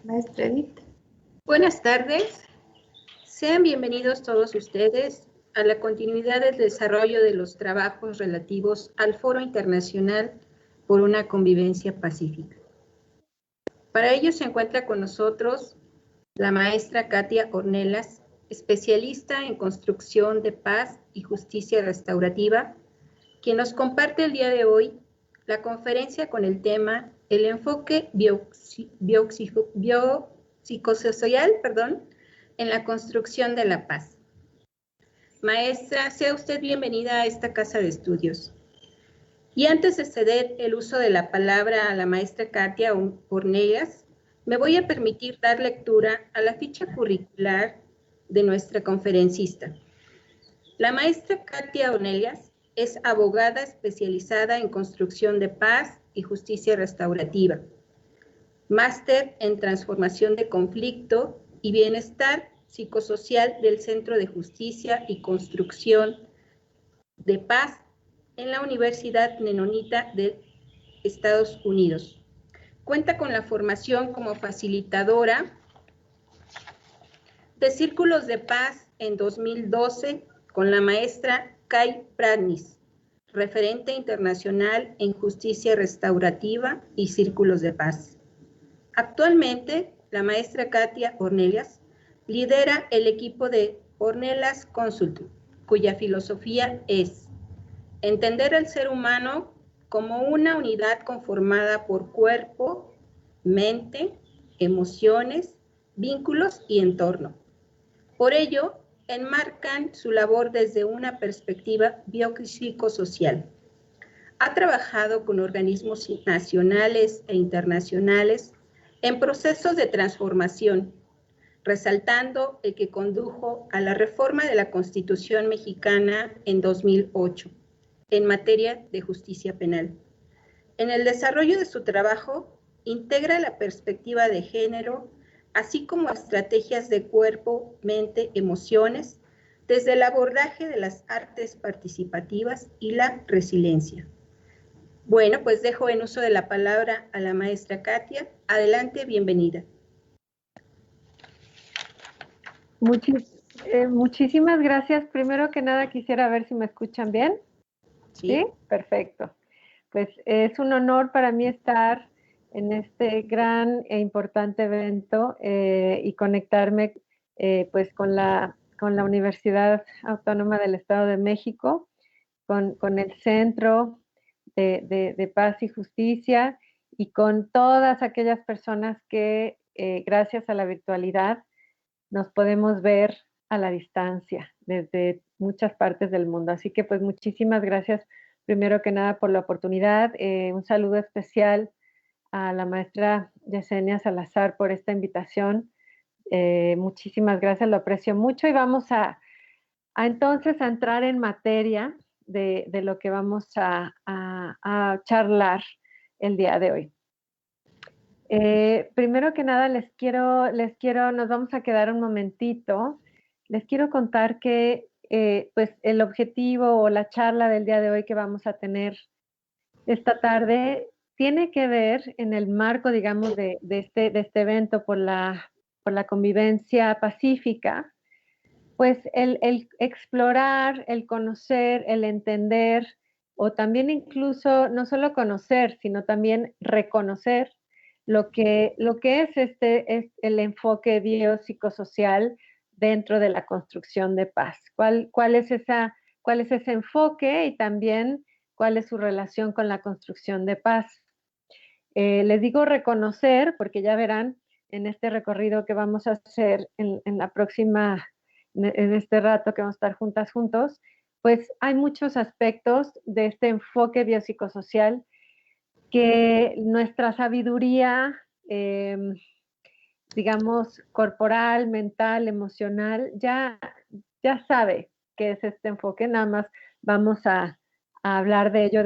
Maestra Edith. Buenas tardes. Sean bienvenidos todos ustedes a la continuidad del desarrollo de los trabajos relativos al Foro Internacional por una Convivencia Pacífica. Para ello se encuentra con nosotros la maestra Katia Ornelas, especialista en construcción de paz y justicia restaurativa, quien nos comparte el día de hoy la conferencia con el tema El enfoque biopsicosocial en la construcción de la paz. Maestra, sea usted bienvenida a esta casa de estudios. Y antes de ceder el uso de la palabra a la maestra Katia Ornelas, me voy a permitir dar lectura a la ficha curricular de nuestra conferencista. La maestra Katia Ornelas es abogada especializada en construcción de paz y justicia restaurativa, máster en transformación de conflicto y bienestar psicosocial del Centro de Justicia y Construcción de Paz en la Universidad Menonita de Estados Unidos. Cuenta con la formación como facilitadora de círculos de paz en 2012 con la maestra Kai Pratnis, referente internacional en justicia restaurativa y círculos de paz. Actualmente, la maestra Katia Ornelas lidera el equipo de Ornelas Consulting, cuya filosofía es entender al ser humano como una unidad conformada por cuerpo, mente, emociones, vínculos y entorno. Por ello, enmarcan su labor desde una perspectiva biopsicosocial. Ha trabajado con organismos nacionales e internacionales en procesos de transformación, resaltando el que condujo a la reforma de la Constitución mexicana en 2008, en materia de justicia penal. En el desarrollo de su trabajo, integra la perspectiva de género, así como estrategias de cuerpo, mente, emociones, desde el abordaje de las artes participativas y la resiliencia. Bueno, pues dejo en uso de la palabra a la maestra Katia. Adelante, bienvenida. Muchísimas gracias. Primero que nada quisiera ver si me escuchan bien. ¿Sí? Perfecto. Pues es un honor para mí estar en este gran e importante evento y conectarme pues con la Universidad Autónoma del Estado de México, con el Centro de Paz y Justicia y con todas aquellas personas que gracias a la virtualidad nos podemos ver a la distancia desde muchas partes del mundo. Así que pues muchísimas gracias primero que nada por la oportunidad. Un saludo especial a la maestra Yesenia Salazar por esta invitación. Muchísimas gracias, lo aprecio mucho y vamos entonces a entrar en materia de lo que vamos a charlar el día de hoy. Primero que nada nos vamos a quedar un momentito. Les quiero contar que pues el objetivo o la charla del día de hoy que vamos a tener esta tarde tiene que ver en el marco, digamos, de este evento por la convivencia pacífica, pues el explorar, el conocer, el entender, o también incluso no solo conocer, sino también reconocer lo que es el enfoque biopsicosocial dentro de la construcción de paz. ¿Cuál es ese enfoque y también cuál es su relación con la construcción de paz? Les digo reconocer, porque ya verán en este recorrido que vamos a hacer en este rato que vamos a estar juntos, pues hay muchos aspectos de este enfoque biopsicosocial que nuestra sabiduría, digamos, corporal, mental, emocional, ya sabe qué es este enfoque. Nada más vamos a hablar de ello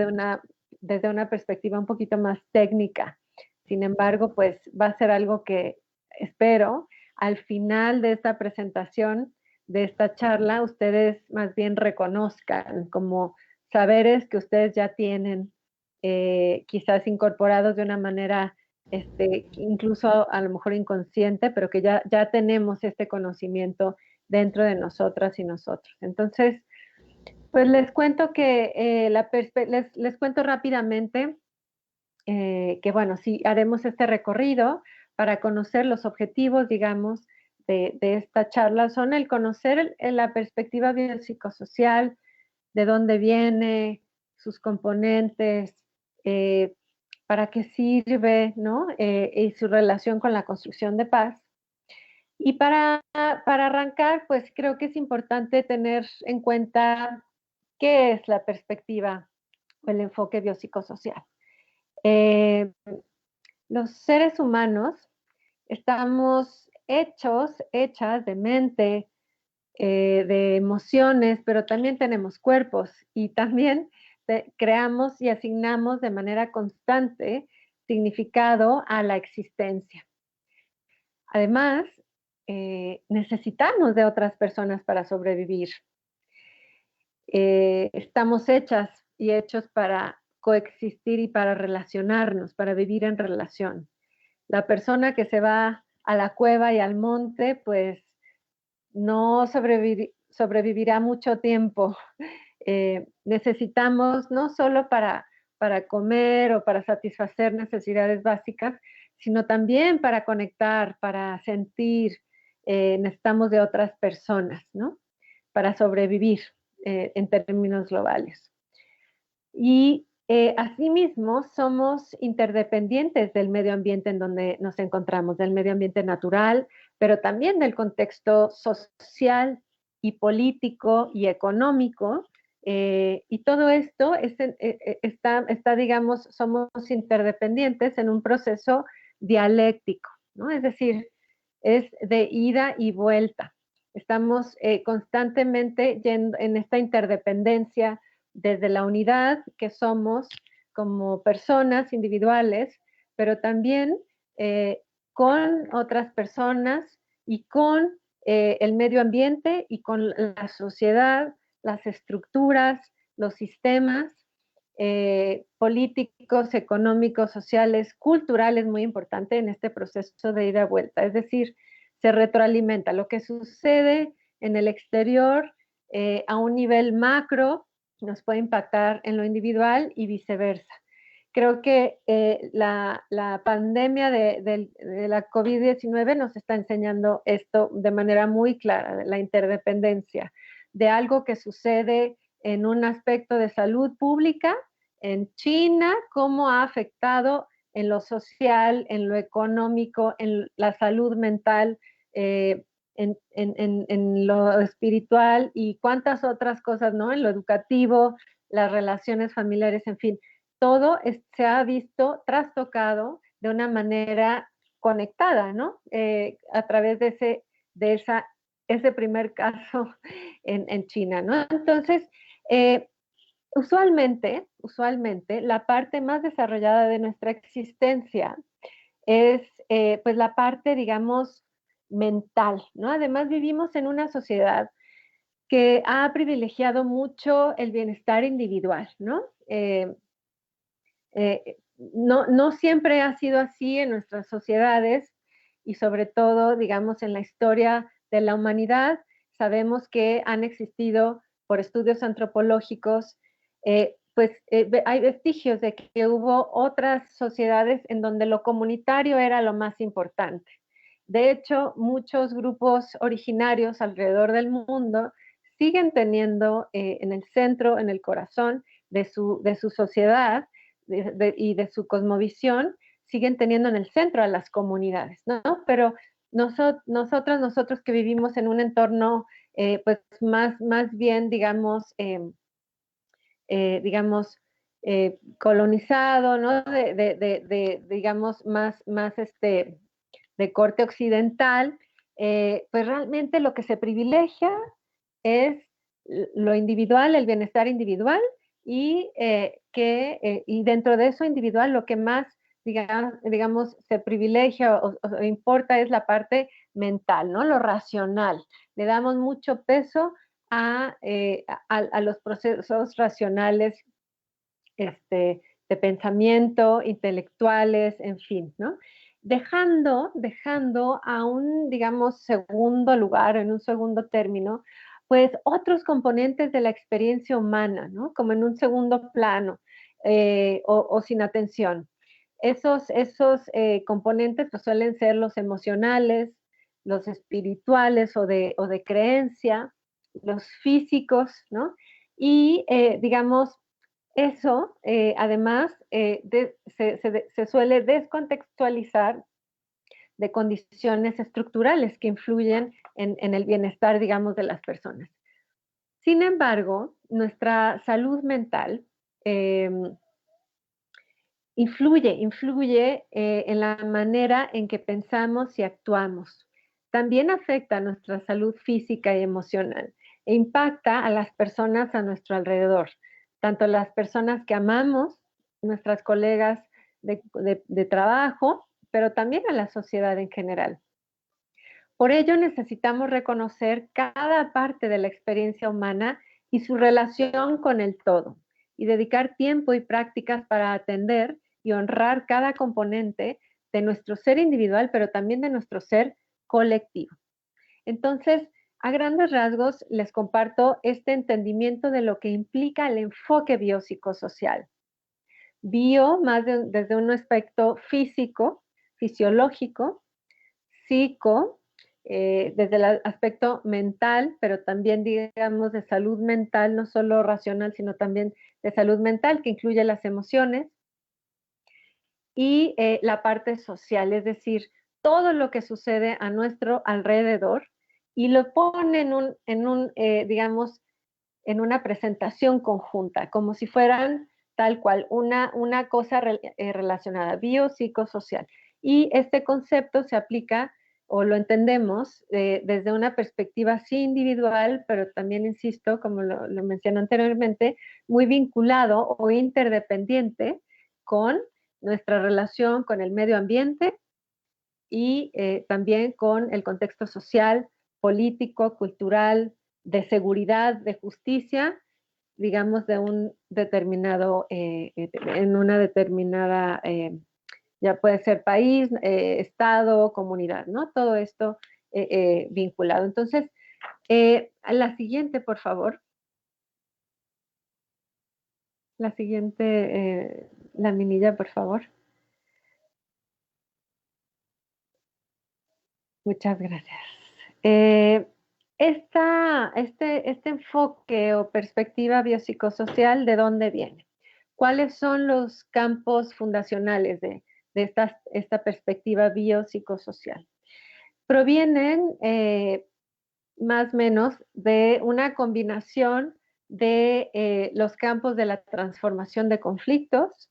desde una perspectiva un poquito más técnica. Sin embargo, pues va a ser algo que espero al final de esta presentación, de esta charla, ustedes más bien reconozcan como saberes que ustedes ya tienen quizás incorporados de una manera incluso a lo mejor inconsciente, pero que ya tenemos este conocimiento dentro de nosotras y nosotros. Entonces, pues les cuento que les cuento rápidamente que bueno, sí, haremos este recorrido para conocer los objetivos, digamos, de esta charla. Son el conocer la perspectiva biopsicosocial, de dónde viene, sus componentes, para qué sirve, ¿no? Y su relación con la construcción de paz. Y para arrancar, pues creo que es importante tener en cuenta qué es la perspectiva o el enfoque biopsicosocial. Los seres humanos estamos hechas de mente, de emociones, pero también tenemos cuerpos y también creamos y asignamos de manera constante significado a la existencia. Además, necesitamos de otras personas para sobrevivir. Estamos hechas y hechos para coexistir y para relacionarnos, para vivir en relación. La persona que se va a la cueva y al monte, pues no sobrevivirá mucho tiempo. Necesitamos no solo para comer o para satisfacer necesidades básicas, sino también para conectar, para sentir. Necesitamos de otras personas, ¿no? Para sobrevivir en términos globales. Y asimismo, somos interdependientes del medio ambiente en donde nos encontramos, del medio ambiente natural, pero también del contexto social y político y económico. Y todo esto está, digamos, somos interdependientes en un proceso dialéctico, ¿no? Es decir, es de ida y vuelta. Estamos constantemente en esta interdependencia desde la unidad que somos como personas individuales, pero también con otras personas y con el medio ambiente y con la sociedad, las estructuras, los sistemas políticos, económicos, sociales, culturales, muy importante en este proceso de ida y vuelta. Es decir, se retroalimenta lo que sucede en el exterior a un nivel macro, nos puede impactar en lo individual y viceversa. Creo que la pandemia de la COVID-19 nos está enseñando esto de manera muy clara, la interdependencia de algo que sucede en un aspecto de salud pública en China, cómo ha afectado en lo social, en lo económico, en la salud mental, en lo espiritual y cuántas otras cosas, ¿no? En lo educativo, las relaciones familiares, en fin, todo se ha visto trastocado de una manera conectada, ¿no? A través de ese primer caso en China, ¿no? Entonces, usualmente, la parte más desarrollada de nuestra existencia es pues la parte, digamos, mental, ¿no? Además vivimos en una sociedad que ha privilegiado mucho el bienestar individual, ¿no? No siempre ha sido así en nuestras sociedades y sobre todo, digamos, en la historia de la humanidad, sabemos que han existido por estudios antropológicos, hay vestigios de que hubo otras sociedades en donde lo comunitario era lo más importante. De hecho, muchos grupos originarios alrededor del mundo siguen teniendo en el centro, en el corazón de su sociedad y de su cosmovisión, siguen teniendo en el centro a las comunidades, ¿no? Pero nosotros que vivimos en un entorno pues más bien, digamos, colonizado, ¿no? Digamos, más de corte occidental, pues realmente lo que se privilegia es lo individual, el bienestar individual y dentro de eso individual lo que más, digamos, se privilegia o importa es la parte mental, ¿no? Lo racional. Le damos mucho peso a los procesos racionales pensamiento, intelectuales, en fin, ¿no? Dejando a un, digamos, segundo lugar, en un segundo término, pues otros componentes de la experiencia humana, ¿no? Como en un segundo plano o sin atención. Esos componentes pues, suelen ser los emocionales, los espirituales o de creencia, los físicos, ¿no? Y digamos, eso además se suele descontextualizar de condiciones estructurales que influyen en el bienestar, digamos, de las personas. Sin embargo, nuestra salud mental influye en la manera en que pensamos y actuamos. También afecta a nuestra salud física y emocional e impacta a las personas a nuestro alrededor, tanto las personas que amamos, nuestras colegas de trabajo, pero también a la sociedad en general. Por ello necesitamos reconocer cada parte de la experiencia humana y su relación con el todo, y dedicar tiempo y prácticas para atender y honrar cada componente de nuestro ser individual, pero también de nuestro ser colectivo. Entonces, a grandes rasgos, les comparto este entendimiento de lo que implica el enfoque biopsicosocial. Bio, desde un aspecto físico, fisiológico, psico, desde el aspecto mental, pero también, digamos, de salud mental, no solo racional, sino también de salud mental, que incluye las emociones, y la parte social, es decir, todo lo que sucede a nuestro alrededor, y lo pone digamos, en una presentación conjunta, como si fueran tal cual, una cosa relacionada, biopsicosocial. Y este concepto se aplica o lo entendemos desde una perspectiva sí individual, pero también, insisto, como lo mencioné anteriormente, muy vinculado o interdependiente con nuestra relación con el medio ambiente y también con el contexto social, político, cultural, de seguridad, de justicia, digamos, de un determinado, en una determinada, ya puede ser país, estado, comunidad, ¿no? Todo esto vinculado. Entonces, a la siguiente, por favor. La siguiente laminilla, por favor. Muchas gracias. Este enfoque o perspectiva biopsicosocial, ¿de dónde viene? ¿Cuáles son los campos fundacionales de esta perspectiva biopsicosocial? Provienen más o menos de una combinación de los campos de la transformación de conflictos,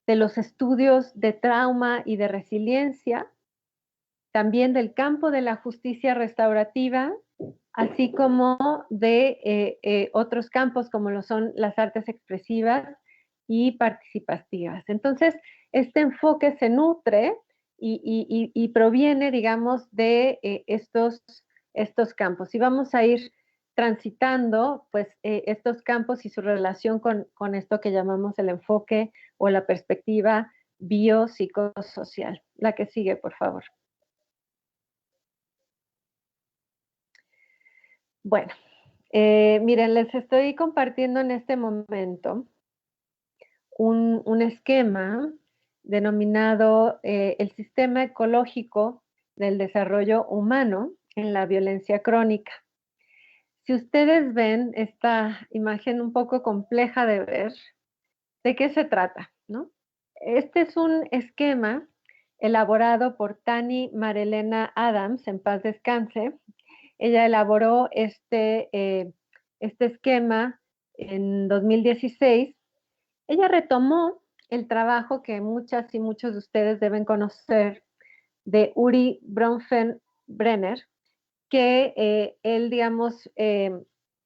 de los estudios de trauma y de resiliencia, también del campo de la justicia restaurativa, así como de otros campos como lo son las artes expresivas y participativas. Entonces, este enfoque se nutre y proviene, digamos, de estos campos. Y vamos a ir transitando, pues, estos campos y su relación con esto que llamamos el enfoque o la perspectiva biopsicosocial. La que sigue, por favor. Bueno, miren, les estoy compartiendo en este momento un esquema denominado el Sistema Ecológico del Desarrollo Humano en la Violencia Crónica. Si ustedes ven esta imagen un poco compleja de ver, ¿de qué se trata? ¿No? Este es un esquema elaborado por Tani Marilena Adams, en paz descanse. Ella elaboró este esquema en 2016. Ella retomó el trabajo que muchas y muchos de ustedes deben conocer de Uri Bronfenbrenner, que él, digamos,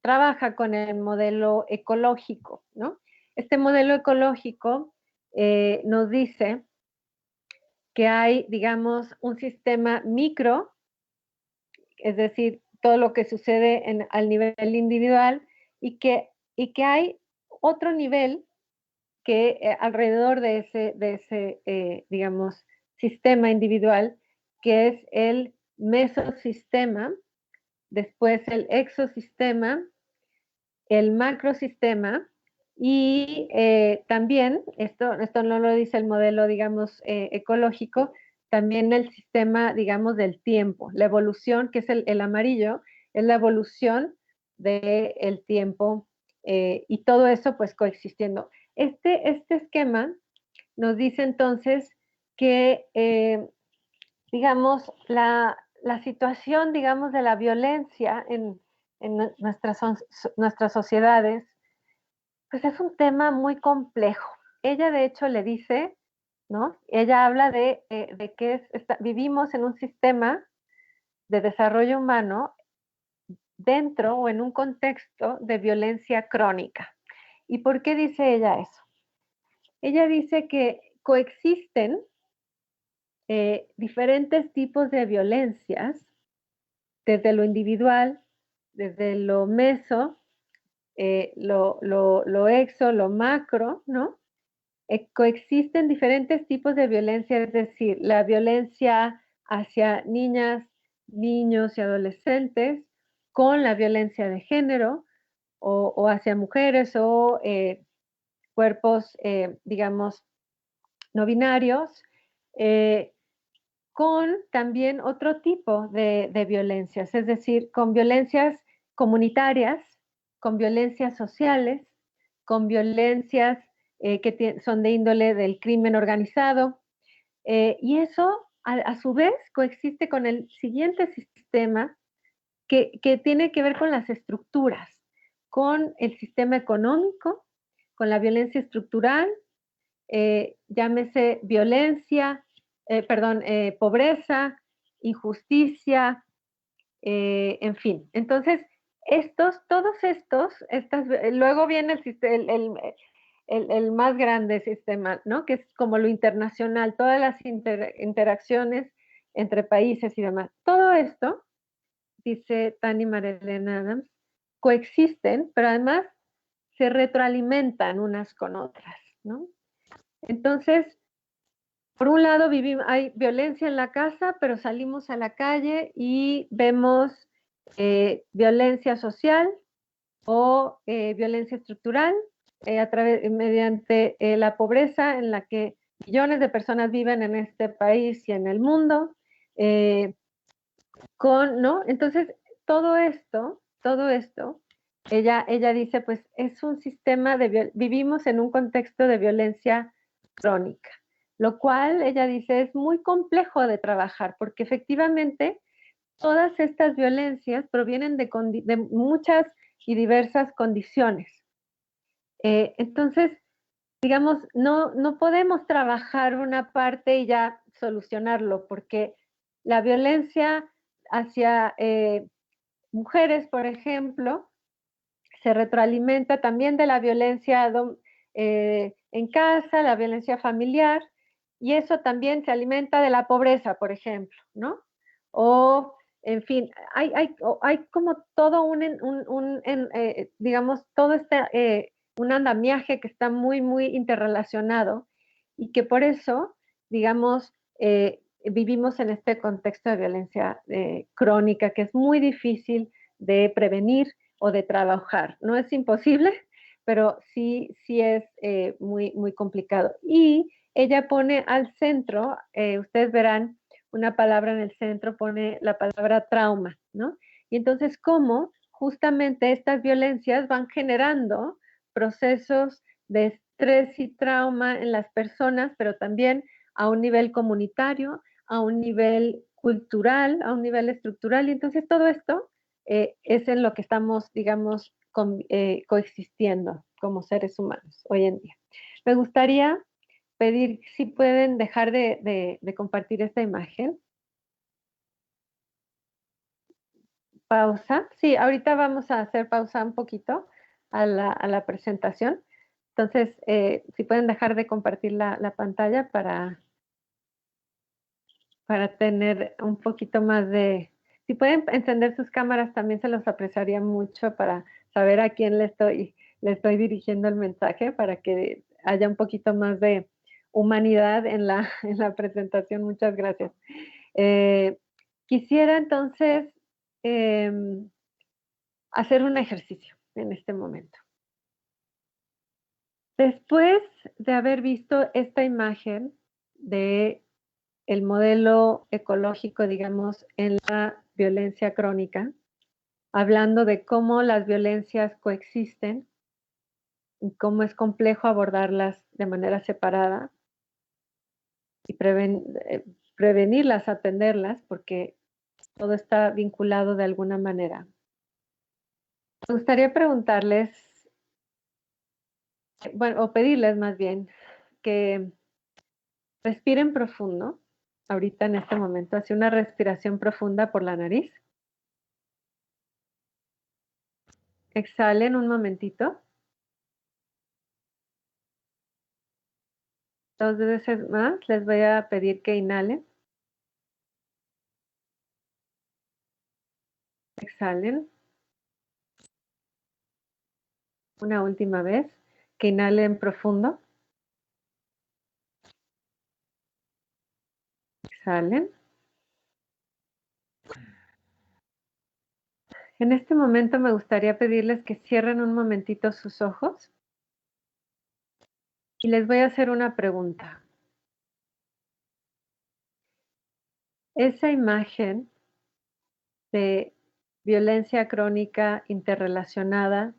trabaja con el modelo ecológico, ¿no? Este modelo ecológico nos dice que hay, digamos, un sistema micro, es decir, todo lo que sucede al nivel individual, y que hay otro nivel que alrededor de ese digamos, sistema individual, que es el mesosistema, después el exosistema, el macrosistema, y también, esto no lo dice el modelo, digamos, ecológico, también el sistema, digamos, del tiempo, la evolución, que es el amarillo, es la evolución del tiempo, y todo eso pues coexistiendo. Este esquema nos dice entonces que, digamos, la situación, digamos, de la violencia en nuestras sociedades, pues es un tema muy complejo. Ella de hecho le dice, ¿no? Ella habla de que vivimos en un sistema de desarrollo humano dentro o en un contexto de violencia crónica. ¿Y por qué dice ella eso? Ella dice que coexisten diferentes tipos de violencias, desde lo individual, desde lo meso, lo exo, lo macro, ¿no? Coexisten diferentes tipos de violencia, es decir, la violencia hacia niñas, niños y adolescentes, con la violencia de género, o hacia mujeres o cuerpos, digamos, no binarios, con también otro tipo de violencias, es decir, con violencias comunitarias, con violencias sociales, con violencias que son de índole del crimen organizado, y eso a su vez coexiste con el siguiente sistema que tiene que ver con las estructuras, con el sistema económico, con la violencia estructural, llámese violencia, pobreza, injusticia, en fin. Entonces, luego viene el más grande sistema, ¿no? Que es como lo internacional, todas las interacciones entre países y demás. Todo esto, dice Tani Marilena Adams, coexisten, pero además se retroalimentan unas con otras, ¿no? Entonces, por un lado hay violencia en la casa, pero salimos a la calle y vemos violencia social o violencia estructural mediante la pobreza en la que millones de personas viven en este país y en el mundo, ¿no? Entonces, todo esto, ella dice, pues es un sistema vivimos en un contexto de violencia crónica, lo cual ella dice es muy complejo de trabajar, porque efectivamente todas estas violencias provienen de muchas y diversas condiciones. Entonces, digamos, no podemos trabajar una parte y ya solucionarlo, porque la violencia hacia mujeres, por ejemplo, se retroalimenta también de la violencia en casa, la violencia familiar, y eso también se alimenta de la pobreza, por ejemplo, ¿no? O, en fin, hay como todo digamos, todo un andamiaje que está muy, muy interrelacionado y que por eso, digamos, vivimos en este contexto de violencia crónica que es muy difícil de prevenir o de trabajar. No es imposible, pero sí es muy, muy complicado. Y ella pone al centro, ustedes verán una palabra en el centro, pone la palabra trauma, ¿no? Y entonces, ¿cómo justamente estas violencias van generando procesos de estrés y trauma en las personas, pero también a un nivel comunitario, a un nivel cultural, a un nivel estructural, y entonces todo esto es en lo que estamos, digamos, coexistiendo como seres humanos hoy en día. Me gustaría pedir si pueden dejar de compartir esta imagen. Pausa. Sí, ahorita vamos a hacer pausa un poquito a la presentación. Entonces, si pueden dejar de compartir la pantalla para tener un poquito más de... Si pueden encender sus cámaras, también se los apreciaría mucho para saber a quién le estoy dirigiendo el mensaje, para que haya un poquito más de humanidad en la presentación. Muchas gracias. Quisiera entonces hacer un ejercicio en este momento. Después de haber visto esta imagen de el modelo ecológico, digamos, en la violencia crónica, hablando de cómo las violencias coexisten y cómo es complejo abordarlas de manera separada y prevenirlas, atenderlas, porque todo está vinculado de alguna manera. Me gustaría preguntarles, bueno, o pedirles más bien, que respiren profundo, ahorita en este momento, hacia una respiración profunda por la nariz. Exhalen un momentito. 2 veces más, les voy a pedir que inhalen. Exhalen. Una última vez, que inhalen profundo. Exhalen. En este momento me gustaría pedirles que cierren un momentito sus ojos y les voy a hacer una pregunta. Esa imagen de violencia crónica interrelacionada,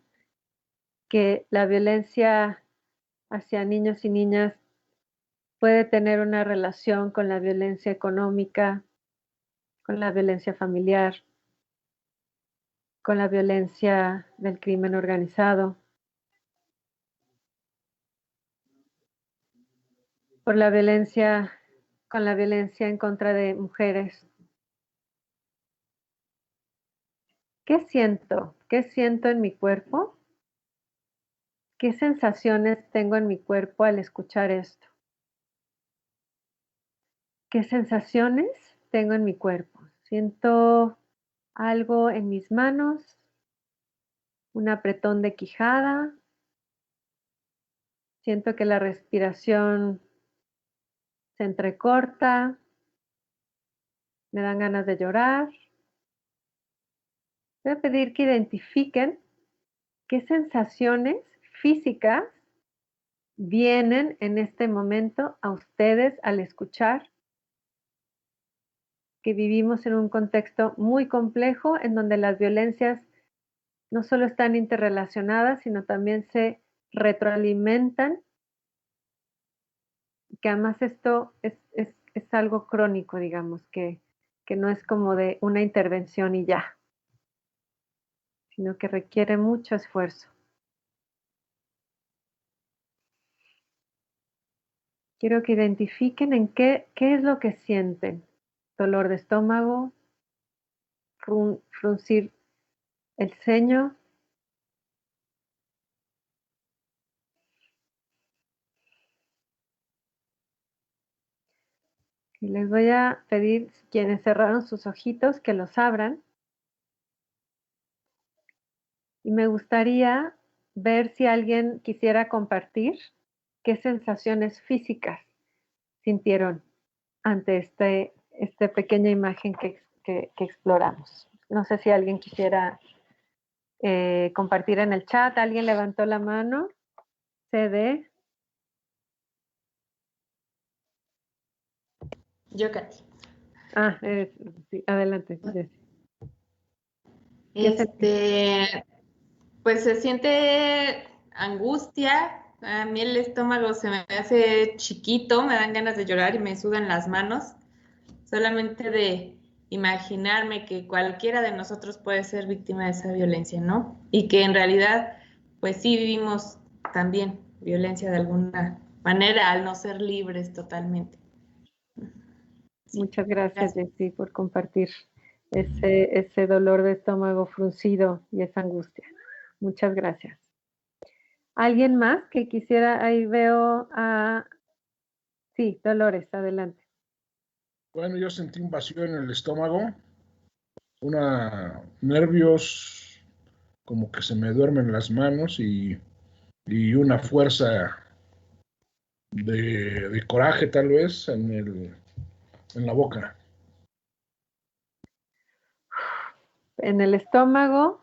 que la violencia hacia niños y niñas puede tener una relación con la violencia económica, con la violencia familiar, con la violencia del crimen organizado, con la violencia en contra de mujeres. ¿Qué siento? ¿Qué siento en mi cuerpo? ¿Qué sensaciones tengo en mi cuerpo al escuchar esto? ¿Qué sensaciones tengo en mi cuerpo? Siento algo en mis manos, un apretón de quijada, siento que la respiración se entrecorta, me dan ganas de llorar. Voy a pedir que identifiquen qué sensaciones físicas vienen en este momento a ustedes al escuchar que vivimos en un contexto muy complejo en donde las violencias no solo están interrelacionadas, sino también se retroalimentan, que además esto es algo crónico, digamos, que no es como de una intervención y ya, sino que requiere mucho esfuerzo. Quiero que identifiquen en qué es lo que sienten. Dolor de estómago, fruncir el ceño. Y les voy a pedir, quienes cerraron sus ojitos, que los abran. Y me gustaría ver si alguien quisiera compartir qué sensaciones físicas sintieron ante esta pequeña imagen que exploramos. No sé si alguien quisiera compartir en el chat. ¿Alguien levantó la mano? CD. Yo, Katy. Sí, adelante. Pues se siente angustia. A mí el estómago se me hace chiquito, me dan ganas de llorar y me sudan las manos. Solamente de imaginarme que cualquiera de nosotros puede ser víctima de esa violencia, ¿no? Y que en realidad, pues sí vivimos también violencia de alguna manera al no ser libres totalmente. Sí. Muchas gracias, Jessy, por compartir ese dolor de estómago fruncido y esa angustia. Muchas gracias. ¿Alguien más que quisiera? Ahí veo a... Sí, Dolores, adelante. Bueno, yo sentí un vacío en el estómago, nervios, como que se me duermen las manos y una fuerza de coraje tal vez en la boca. En el estómago,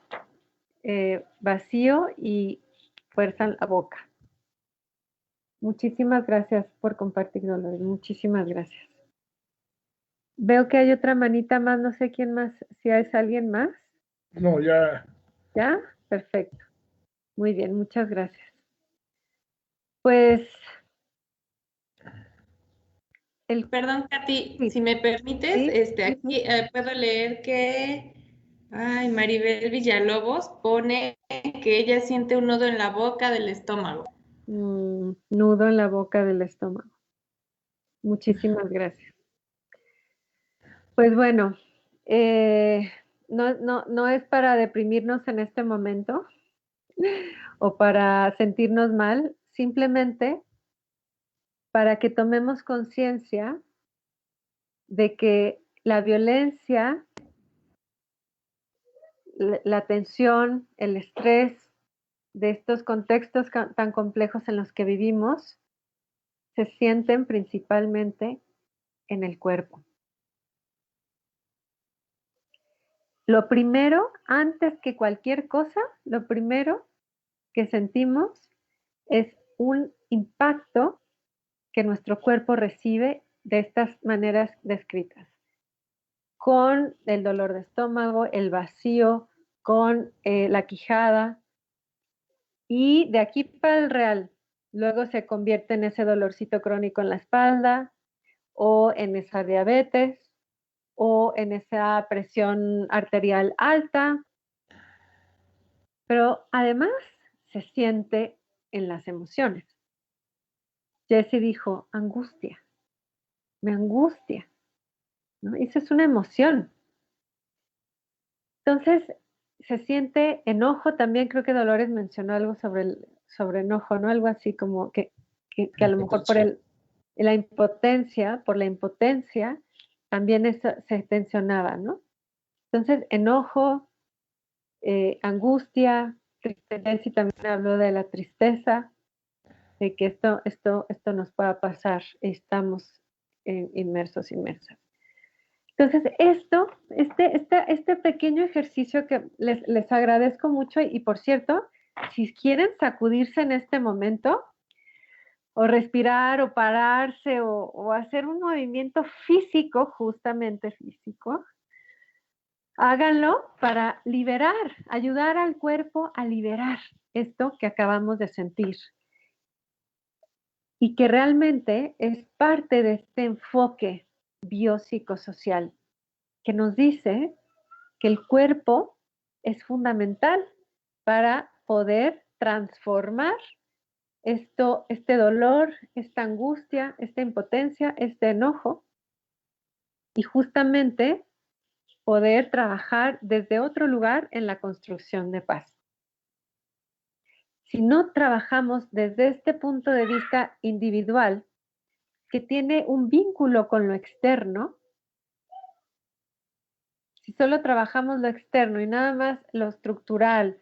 vacío y fuerza en la boca. Muchísimas gracias por compartir, Dolores. Muchísimas gracias. Veo que hay otra manita más, no sé quién más, si es alguien más. No, ya. ¿Ya? Perfecto. Muy bien, muchas gracias. Pues... Perdón, Katy, si me permites, ¿Sí? aquí puedo leer que Maribel Villalobos pone que ella siente un nudo en la boca del estómago. Nudo en la boca del estómago. Muchísimas gracias. Pues bueno, no es para deprimirnos en este momento o para sentirnos mal, simplemente para que tomemos conciencia de que la violencia, la tensión, el estrés de estos contextos tan complejos en los que vivimos se sienten principalmente en el cuerpo. Lo primero, antes que cualquier cosa, lo primero que sentimos es un impacto que nuestro cuerpo recibe de estas maneras descritas, con el dolor de estómago, el vacío, con la quijada, y de aquí para el real, luego se convierte en ese dolorcito crónico en la espalda, o en esa diabetes, o en esa presión arterial alta, pero además se siente en las emociones. Jessie dijo, angustia, me angustia, ¿no? Esa es una emoción. Entonces, se siente enojo también, creo que Dolores mencionó algo sobre enojo, ¿no? Algo así como que a lo mejor por la impotencia, también eso se tensionaba, ¿no? Entonces, enojo, angustia, tristeza, y también habló de la tristeza, de que esto nos pueda pasar, estamos inmersas. Entonces, este pequeño ejercicio que les agradezco mucho, y por cierto, si quieren sacudirse en este momento, o respirar, o pararse, o hacer un movimiento físico, justamente físico, háganlo para liberar, ayudar al cuerpo a liberar esto que acabamos de sentir. Y que realmente es parte de este enfoque biopsicosocial que nos dice que el cuerpo es fundamental para poder transformar este dolor, esta angustia, esta impotencia, este enojo, y justamente poder trabajar desde otro lugar en la construcción de paz. Si no trabajamos desde este punto de vista individual, que tiene un vínculo con lo externo, si solo trabajamos lo externo y nada más lo estructural,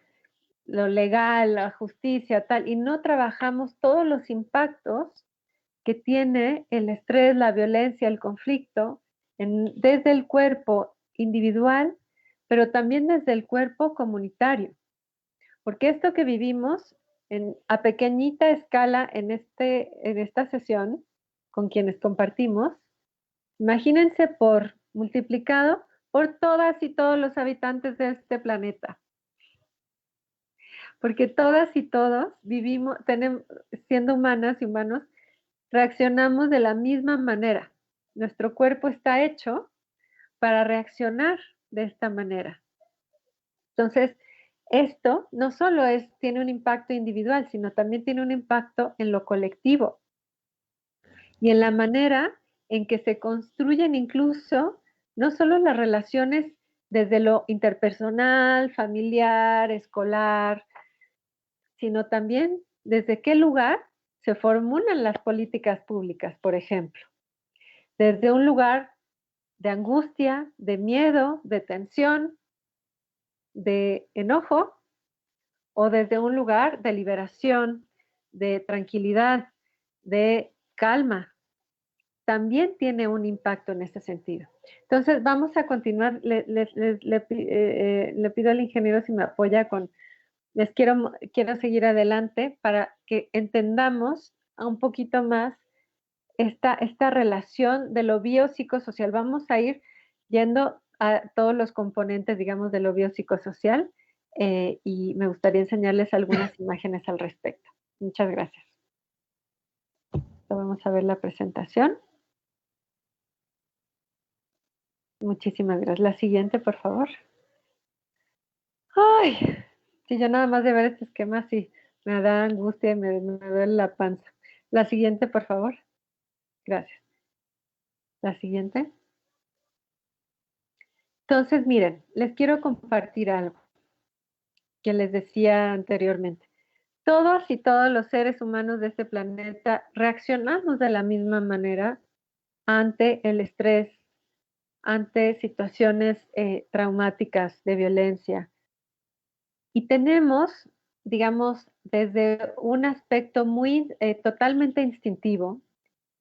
lo legal, la justicia, tal, y no trabajamos todos los impactos que tiene el estrés, la violencia, el conflicto, desde el cuerpo individual, pero también desde el cuerpo comunitario. Porque esto que vivimos a pequeñita escala en esta sesión con quienes compartimos, imagínense multiplicado por todas y todos los habitantes de este planeta. Porque todas y todos siendo humanas y humanos, reaccionamos de la misma manera. Nuestro cuerpo está hecho para reaccionar de esta manera. Entonces, esto no solo tiene un impacto individual, sino también tiene un impacto en lo colectivo y en la manera en que se construyen incluso no solo las relaciones desde lo interpersonal, familiar, escolar, sino también desde qué lugar se formulan las políticas públicas, por ejemplo. Desde un lugar de angustia, de miedo, de tensión, de enojo, o desde un lugar de liberación, de tranquilidad, de calma, también tiene un impacto en ese sentido. Entonces, vamos a continuar. Le pido al ingeniero si me apoya con, quiero seguir adelante para que entendamos un poquito más esta relación de lo biopsicosocial. Vamos a ir yendo a todos los componentes, digamos, de lo biopsicosocial y me gustaría enseñarles algunas imágenes al respecto. Muchas gracias. Vamos a ver la presentación. Muchísimas gracias. La siguiente, por favor. Ay, si yo nada más de ver este esquema, sí, me da angustia y me duele la panza. La siguiente, por favor. Gracias. La siguiente. Entonces, miren, les quiero compartir algo que les decía anteriormente. Todos y todos los seres humanos de este planeta reaccionamos de la misma manera ante el estrés, ante situaciones traumáticas de violencia. Y tenemos, digamos, desde un aspecto muy totalmente instintivo,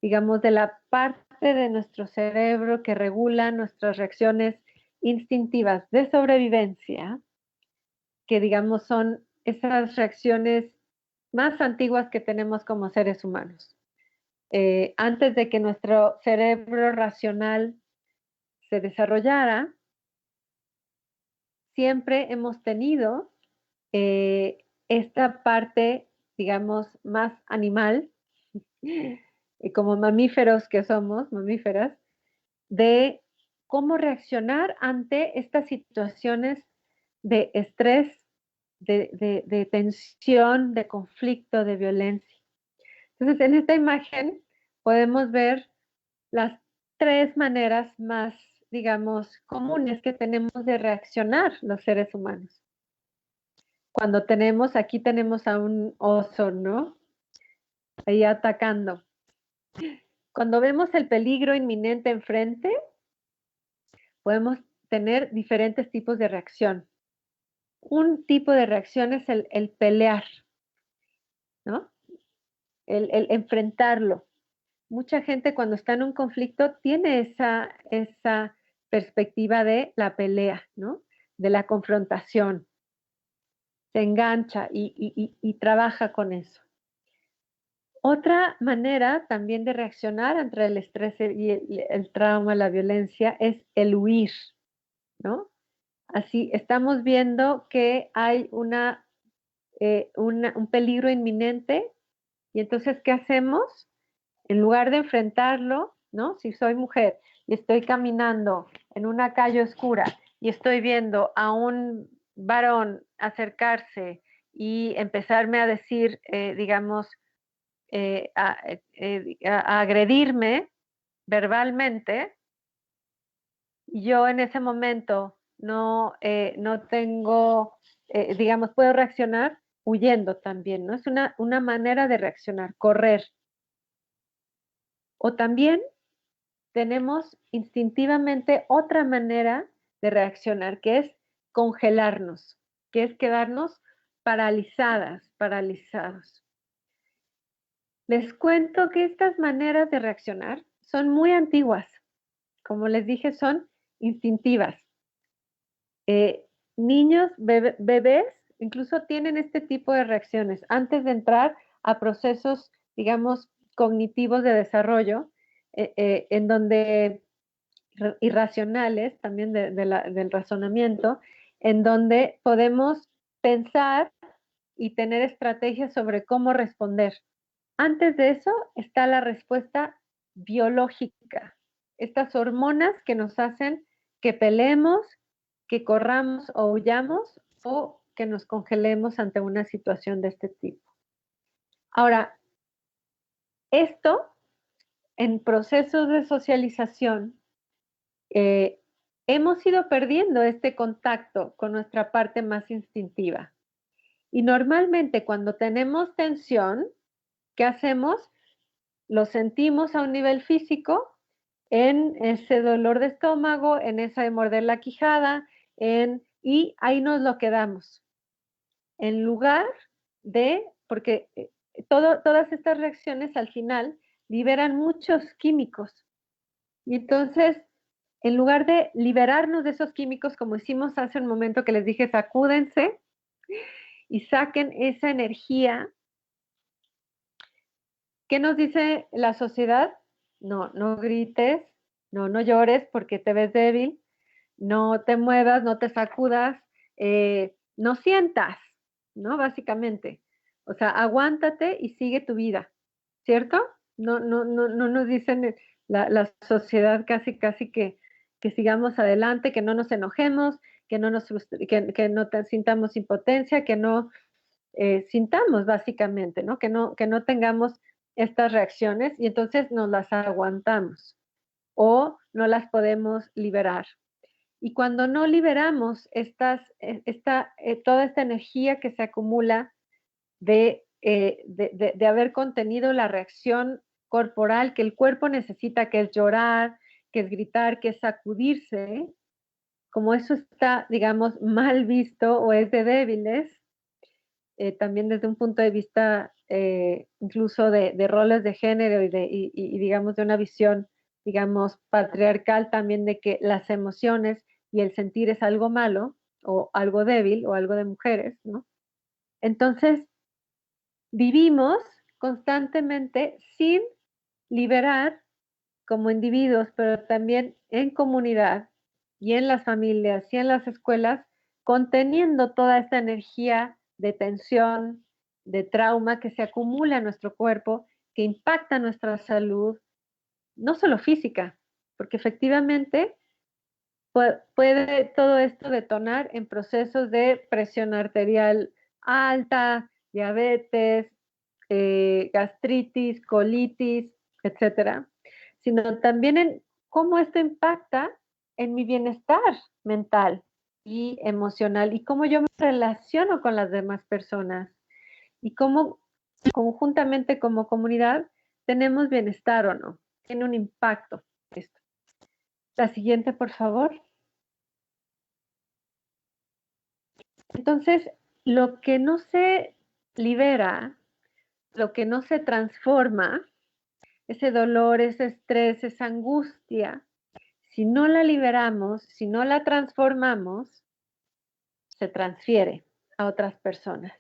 digamos, de la parte de nuestro cerebro que regula nuestras reacciones instintivas de sobrevivencia, que digamos son esas reacciones más antiguas que tenemos como seres humanos. Antes de que nuestro cerebro racional se desarrollara, siempre hemos tenido esta parte, digamos, más animal, como mamíferos que somos, mamíferas, de cómo reaccionar ante estas situaciones de estrés, de tensión, de conflicto, de violencia. Entonces, en esta imagen podemos ver las tres maneras más, digamos, comunes que tenemos de reaccionar los seres humanos. Cuando aquí tenemos a un oso, ¿no? Ahí atacando. Cuando vemos el peligro inminente enfrente, podemos tener diferentes tipos de reacción. Un tipo de reacción es el pelear, ¿no? El enfrentarlo. Mucha gente cuando está en un conflicto tiene esa perspectiva de la pelea, ¿no? De la confrontación. Se engancha y trabaja con eso. Otra manera también de reaccionar ante el estrés y el trauma, la violencia, es el huir, ¿no? Así estamos viendo que hay un peligro inminente y entonces, ¿qué hacemos? En lugar de enfrentarlo, ¿no? Si soy mujer y estoy caminando en una calle oscura y estoy viendo a un varón acercarse y empezarme a decir, digamos, a agredirme verbalmente, yo en ese momento no tengo, digamos, puedo reaccionar huyendo también, ¿no? Es una manera de reaccionar, correr. O también tenemos instintivamente otra manera de reaccionar, que es congelarnos, que es quedarnos paralizadas, paralizados. Les cuento que estas maneras de reaccionar son muy antiguas. Como les dije, son instintivas. Niños, bebés, incluso tienen este tipo de reacciones antes de entrar a procesos, digamos, cognitivos de desarrollo, en donde irracionales, también del razonamiento, en donde podemos pensar y tener estrategias sobre cómo responder. Antes de eso está la respuesta biológica, estas hormonas que nos hacen que peleemos, que corramos o huyamos o que nos congelemos ante una situación de este tipo. Ahora, esto en procesos de socialización, hemos ido perdiendo este contacto con nuestra parte más instintiva. Y normalmente cuando tenemos tensión, ¿qué hacemos? Lo sentimos a un nivel físico, en ese dolor de estómago, en esa de morder la quijada, y ahí nos lo quedamos. En lugar de, porque todas estas reacciones al final liberan muchos químicos. Y entonces, en lugar de liberarnos de esos químicos, como hicimos hace un momento que les dije, sacúdense y saquen esa energía. ¿Qué nos dice la sociedad? No, no grites, no, no llores porque te ves débil, no te muevas, no te sacudas, no sientas, ¿no? Básicamente. O sea, aguántate y sigue tu vida, ¿cierto? No nos dicen la sociedad casi que sigamos adelante, que no nos enojemos, que no sintamos impotencia, que no sintamos básicamente, ¿no? Que no tengamos estas reacciones y entonces nos las aguantamos o no las podemos liberar. Y cuando no liberamos toda esta energía que se acumula de haber contenido la reacción corporal que el cuerpo necesita, que es llorar, que es gritar, que es sacudirse, como eso está, digamos, mal visto o es de débiles, también desde un punto de vista incluso de roles de género y digamos de una visión, digamos, patriarcal también de que las emociones y el sentir es algo malo o algo débil o algo de mujeres, ¿no? Entonces, vivimos constantemente sin liberar como individuos, pero también en comunidad y en las familias y en las escuelas, conteniendo toda esta energía de tensión, de trauma que se acumula en nuestro cuerpo, que impacta nuestra salud, no solo física, porque efectivamente puede todo esto detonar en procesos de presión arterial alta, diabetes, gastritis, colitis, etcétera, sino también en cómo esto impacta en mi bienestar mental y emocional y cómo yo me relaciono con las demás personas y cómo conjuntamente como comunidad tenemos bienestar o no. Tiene un impacto esto. La siguiente, por favor. Entonces, lo que no se libera, lo que no se transforma, ese dolor, ese estrés, esa angustia, si no la liberamos, si no la transformamos, se transfiere a otras personas.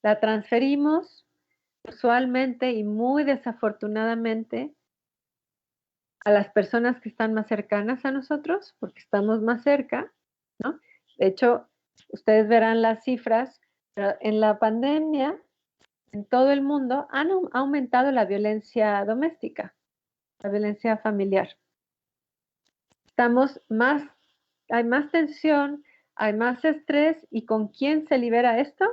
La transferimos usualmente y muy desafortunadamente a las personas que están más cercanas a nosotros, porque estamos más cerca, ¿no? De hecho, ustedes verán las cifras, pero en la pandemia, en todo el mundo, ha aumentado la violencia doméstica, la violencia familiar. Hay más tensión, hay más estrés, ¿y con quién se libera esto?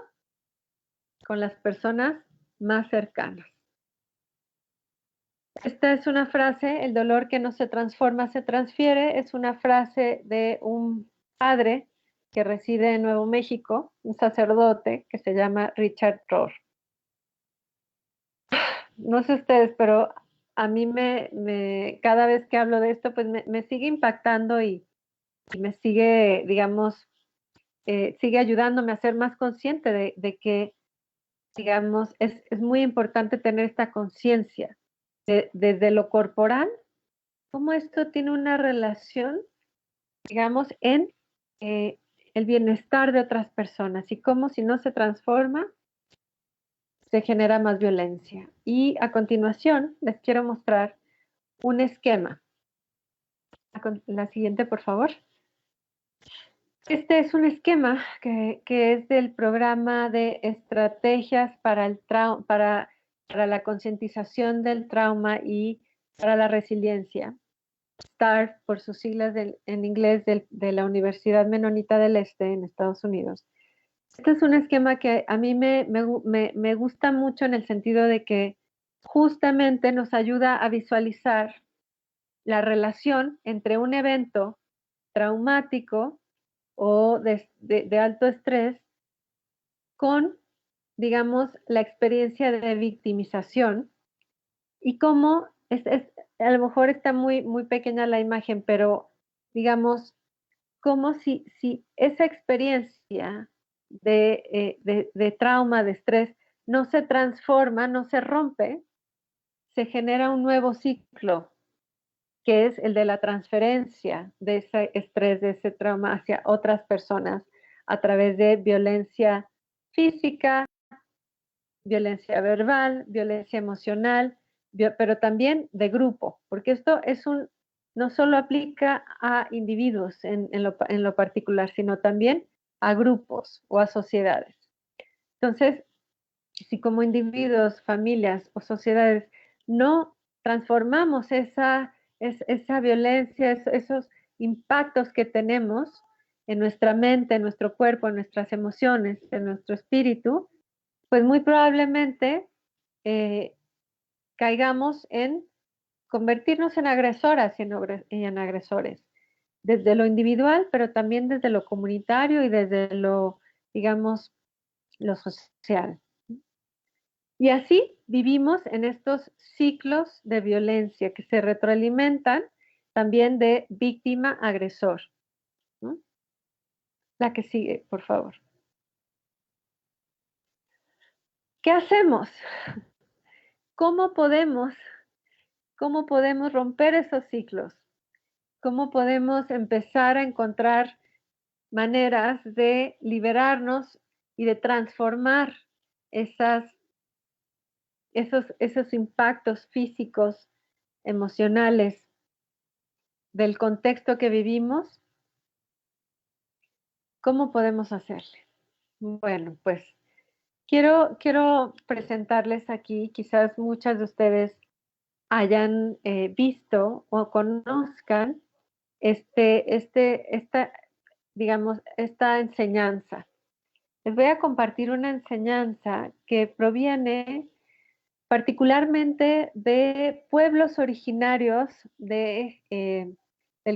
Con las personas más cercanas. Esta es una frase, el dolor que no se transforma se transfiere, es una frase de un padre que reside en Nuevo México, un sacerdote que se llama Richard Rohr. No sé ustedes, pero a mí cada vez que hablo de esto, pues me sigue impactando y me sigue, digamos, sigue ayudándome a ser más consciente de que, digamos, es muy importante tener esta conciencia desde lo corporal, cómo esto tiene una relación, digamos, en el bienestar de otras personas y cómo si no se transforma, se genera más violencia. Y a continuación les quiero mostrar un esquema. La siguiente, por favor. Este es un esquema que es del programa de estrategias para la concientización del trauma y para la resiliencia. START, por sus siglas en inglés, de la Universidad Menonita del Este en Estados Unidos. Este es un esquema que a mí me gusta mucho en el sentido de que justamente nos ayuda a visualizar la relación entre un evento traumático o de alto estrés con, digamos, la experiencia de victimización y cómo a lo mejor está muy pequeña la imagen, pero digamos, como si esa experiencia de trauma, de estrés, no se transforma, no se rompe, se genera un nuevo ciclo, que es el de la transferencia de ese estrés, de ese trauma hacia otras personas a través de violencia física, violencia verbal, violencia emocional, pero también de grupo, porque esto no solo aplica a individuos en lo particular, sino también a grupos o a sociedades. Entonces, si como individuos, familias o sociedades no transformamos esa violencia, esos impactos que tenemos en nuestra mente, en nuestro cuerpo, en nuestras emociones, en nuestro espíritu, pues muy probablemente caigamos en convertirnos en agresoras y en agresores, desde lo individual, pero también desde lo comunitario y desde lo, digamos, lo social. Y así vivimos en estos ciclos de violencia que se retroalimentan también de víctima-agresor, ¿no? La que sigue, por favor. ¿Qué hacemos? ¿Cómo podemos romper esos ciclos? ¿Cómo podemos empezar a encontrar maneras de liberarnos y de transformar esos impactos físicos, emocionales del contexto que vivimos? ¿Cómo podemos hacerle? Bueno, pues quiero presentarles aquí, quizás muchas de ustedes hayan visto o conozcan digamos, esta enseñanza. Les voy a compartir una enseñanza que proviene particularmente de pueblos originarios del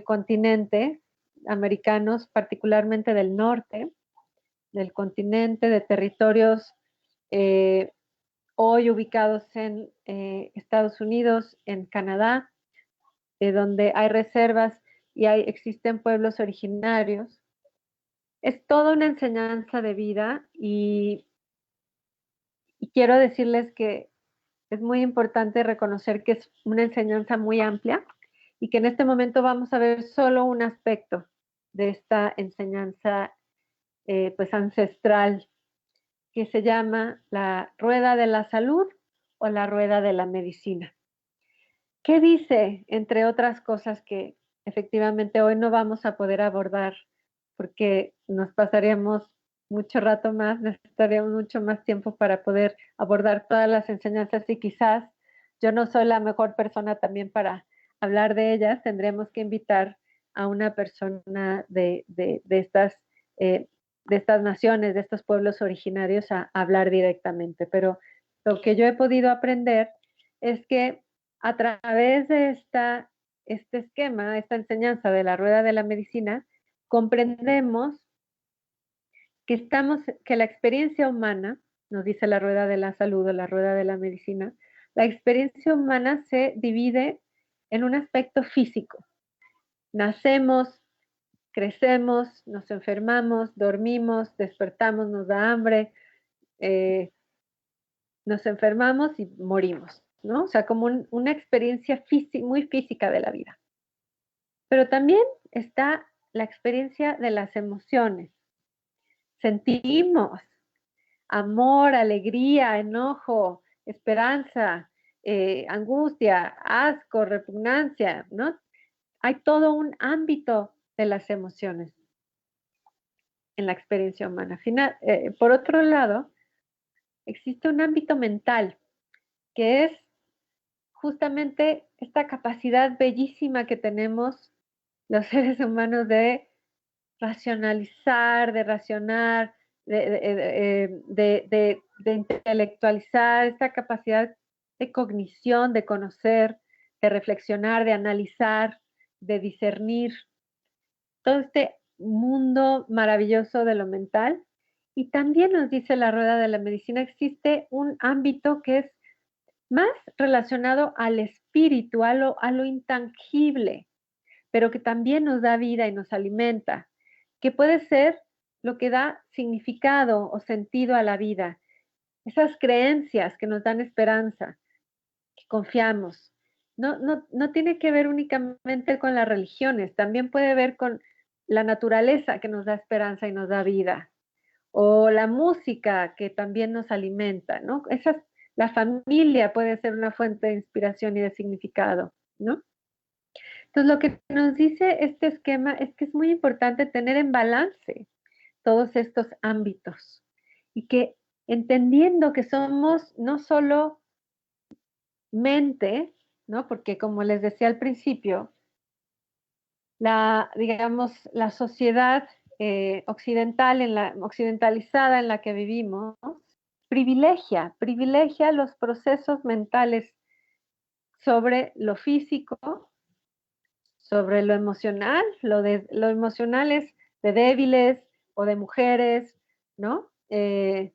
continente, americanos, particularmente del norte del continente, de territorios eh, hoy ubicados en Estados Unidos, en Canadá, donde hay reservas y existen pueblos originarios. Es toda una enseñanza de vida y quiero decirles que es muy importante reconocer que es una enseñanza muy amplia y que en este momento vamos a ver solo un aspecto de esta enseñanza pues ancestral, que se llama la rueda de la salud o la rueda de la medicina. ¿Qué dice, entre otras cosas que efectivamente hoy no vamos a poder abordar porque nos pasaríamos mucho rato más, necesitaríamos mucho más tiempo para poder abordar todas las enseñanzas y quizás yo no soy la mejor persona también para hablar de ellas, tendremos que invitar a una persona de estas naciones, de estos pueblos originarios a hablar directamente, pero lo que yo he podido aprender es que a través de este esquema, esta enseñanza de la rueda de la medicina, comprendemos que la experiencia humana, nos dice la rueda de la salud o la rueda de la medicina, la experiencia humana se divide en un aspecto físico. Nacemos, crecemos, nos enfermamos, dormimos, despertamos, nos da hambre, nos enfermamos y morimos, ¿no? O sea, como una experiencia muy física de la vida. Pero también está la experiencia de las emociones. Sentimos amor, alegría, enojo, esperanza, angustia, asco, repugnancia, ¿no? Hay todo un ámbito de las emociones en la experiencia humana. Por otro lado, existe un ámbito mental, que es justamente esta capacidad bellísima que tenemos los seres humanos de racionalizar, de racionar, de intelectualizar, esta capacidad de cognición, de conocer, de reflexionar, de analizar, de discernir, todo este mundo maravilloso de lo mental. Y también nos dice la rueda de la medicina, existe un ámbito que es más relacionado al espíritu, a lo intangible, pero que también nos da vida y nos alimenta, que puede ser lo que da significado o sentido a la vida, esas creencias que nos dan esperanza, confiamos. No tiene que ver únicamente con las religiones, también puede ver con la naturaleza que nos da esperanza y nos da vida, o la música que también nos alimenta, ¿no? La familia puede ser una fuente de inspiración y de significado, ¿no? Entonces, lo que nos dice este esquema es que es muy importante tener en balance todos estos ámbitos y que entendiendo que somos no solo mente, ¿no? Porque como les decía al principio, digamos, la sociedad occidentalizada en la que vivimos privilegia los procesos mentales sobre lo físico, sobre lo emocional. Lo emocional es de débiles o de mujeres, ¿no? De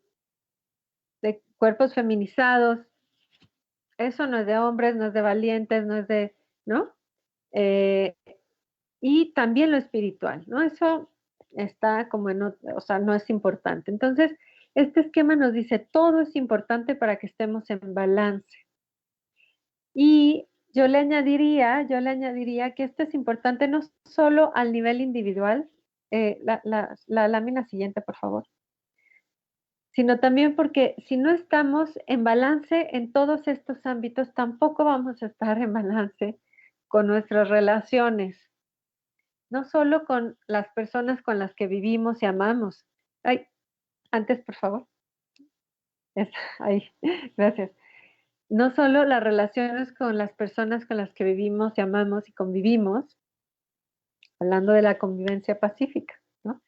cuerpos feminizados. Eso no es de hombres, no es de valientes, no es de, ¿no? Y también lo espiritual, ¿no? Eso está como o sea, no es importante. Entonces, este esquema nos dice, todo es importante para que estemos en balance. Y yo le añadiría que esto es importante no solo al nivel individual, la lámina siguiente, por favor, sino también porque si no estamos en balance en todos estos ámbitos, tampoco vamos a estar en balance con nuestras relaciones, no solo con las personas con las que vivimos y amamos. Ay, antes, por favor. Ahí, gracias. No solo las relaciones con las personas con las que vivimos y amamos y convivimos, hablando de la convivencia pacífica, ¿no?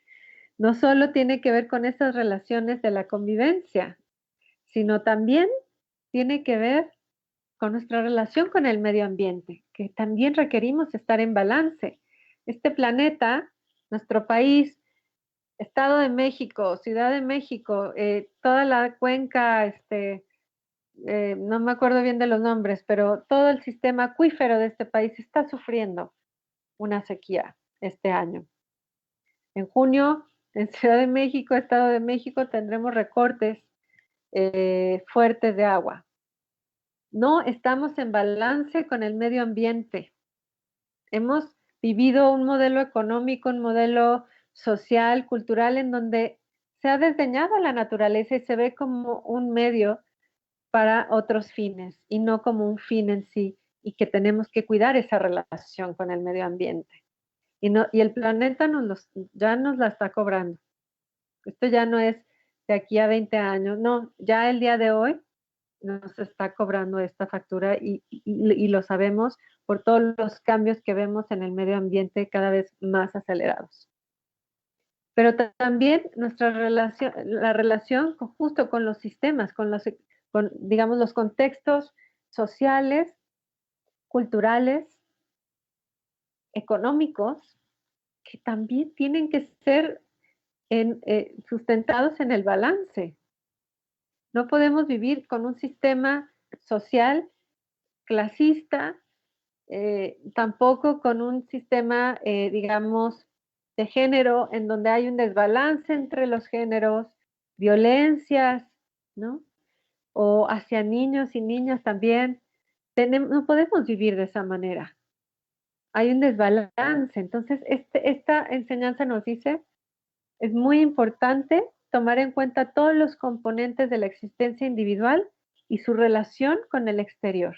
No solo tiene que ver con esas relaciones de la convivencia, sino también tiene que ver con nuestra relación con el medio ambiente, que también requerimos estar en balance. Este planeta, nuestro país, Estado de México, Ciudad de México, toda la cuenca, no me acuerdo bien de los nombres, pero todo el sistema acuífero de este país está sufriendo una sequía este año. En junio, en Ciudad de México, Estado de México, tendremos recortes fuertes de agua. No estamos en balance con el medio ambiente. Hemos vivido un modelo económico, un modelo social, cultural, en donde se ha desdeñado la naturaleza y se ve como un medio para otros fines y no como un fin en sí, y que tenemos que cuidar esa relación con el medio ambiente. Y el planeta ya nos la está cobrando. Esto ya no es de aquí a 20 años, no, ya el día de hoy nos está cobrando esta factura y lo sabemos por todos los cambios que vemos en el medio ambiente cada vez más acelerados. Pero también la relación justo con los sistemas, digamos, los contextos sociales, culturales, económicos, que también tienen que ser sustentados en el balance. No podemos vivir con un sistema social clasista, tampoco con un sistema, digamos, de género, en donde hay un desbalance entre los géneros, violencias, ¿no? O hacia niños y niñas también. No podemos vivir de esa manera. Hay un desbalance. Entonces, esta enseñanza nos dice, es muy importante tomar en cuenta todos los componentes de la existencia individual y su relación con el exterior.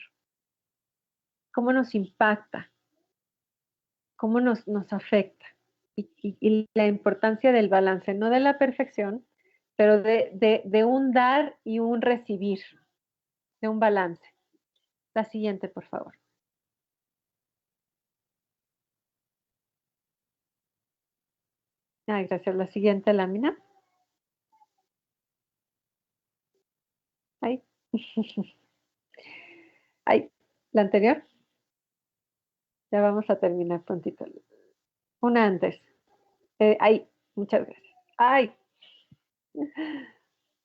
Cómo nos impacta, cómo nos afecta. Y la importancia del balance, no de la perfección, pero de un dar y un recibir, de un balance. La siguiente, por favor. Ay, gracias. La siguiente lámina. Ay. Ay, la anterior. Ya vamos a terminar prontito. Una antes. Ay, muchas gracias. Ay.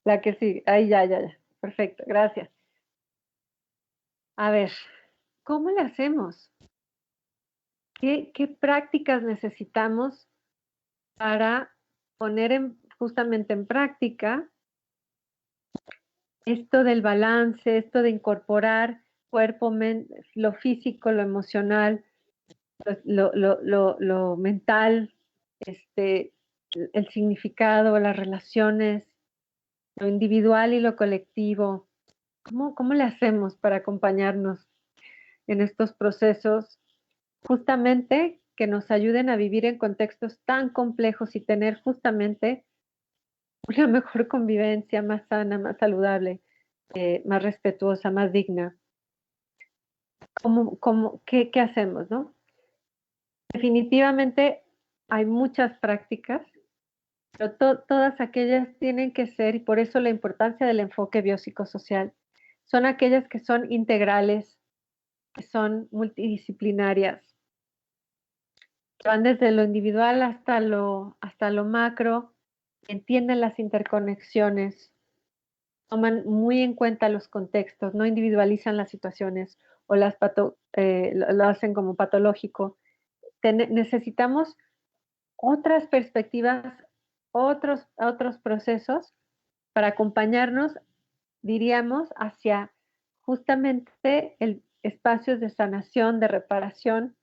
La que sí. Ay, ya. Perfecto, gracias. A ver, ¿cómo le hacemos? ¿Qué prácticas necesitamos para poner justamente en práctica esto del balance, esto de incorporar cuerpo, lo físico, lo emocional, lo mental, el significado, las relaciones, lo individual y lo colectivo. ¿Cómo le hacemos para acompañarnos en estos procesos? Justamente que nos ayuden a vivir en contextos tan complejos y tener justamente una mejor convivencia, más sana, más saludable, más respetuosa, más digna. ¿Qué hacemos, no? Definitivamente hay muchas prácticas, pero todas aquellas tienen que ser, y por eso la importancia del enfoque biopsicosocial, son aquellas que son integrales, que son multidisciplinarias, que van desde lo individual hasta lo macro, entienden las interconexiones, toman muy en cuenta los contextos, no individualizan las situaciones o lo hacen como patológico. Necesitamos otras perspectivas, otros procesos para acompañarnos, diríamos, hacia justamente espacios de sanación, de reparación,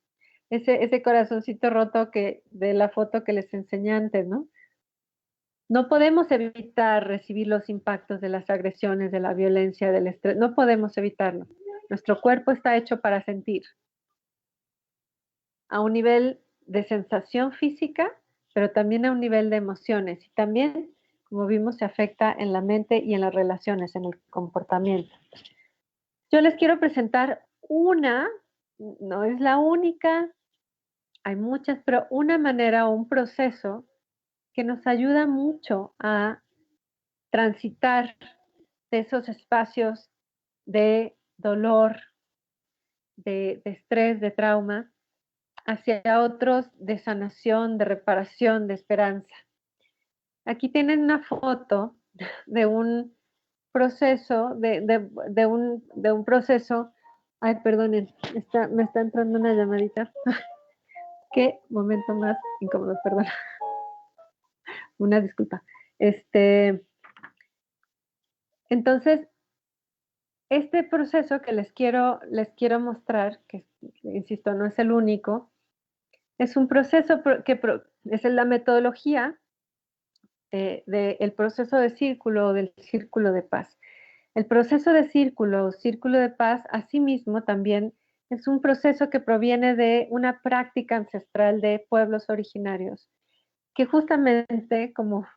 ese corazoncito roto de la foto que les enseñé antes, ¿no? No podemos evitar recibir los impactos de las agresiones, de la violencia, del estrés, no podemos evitarlo. Nuestro cuerpo está hecho para sentir a un nivel de sensación física, pero también a un nivel de emociones. Y también, como vimos, se afecta en la mente y en las relaciones, en el comportamiento. Yo les quiero presentar no es la única, hay muchas, pero una manera o un proceso que nos ayuda mucho a transitar de esos espacios de dolor, de estrés, de trauma, hacia otros de sanación, de reparación, de esperanza. Aquí tienen una foto de un proceso, de un proceso. Ay, perdonen, me está entrando una llamadita. Qué momento más incómodo, perdón. Una disculpa. Entonces, este proceso que les quiero mostrar, que insisto, no es el único, es un proceso es la metodología del proceso de círculo o del círculo de paz. El proceso de círculo o círculo de paz, asimismo, también es un proceso que proviene de una práctica ancestral de pueblos originarios, que justamente como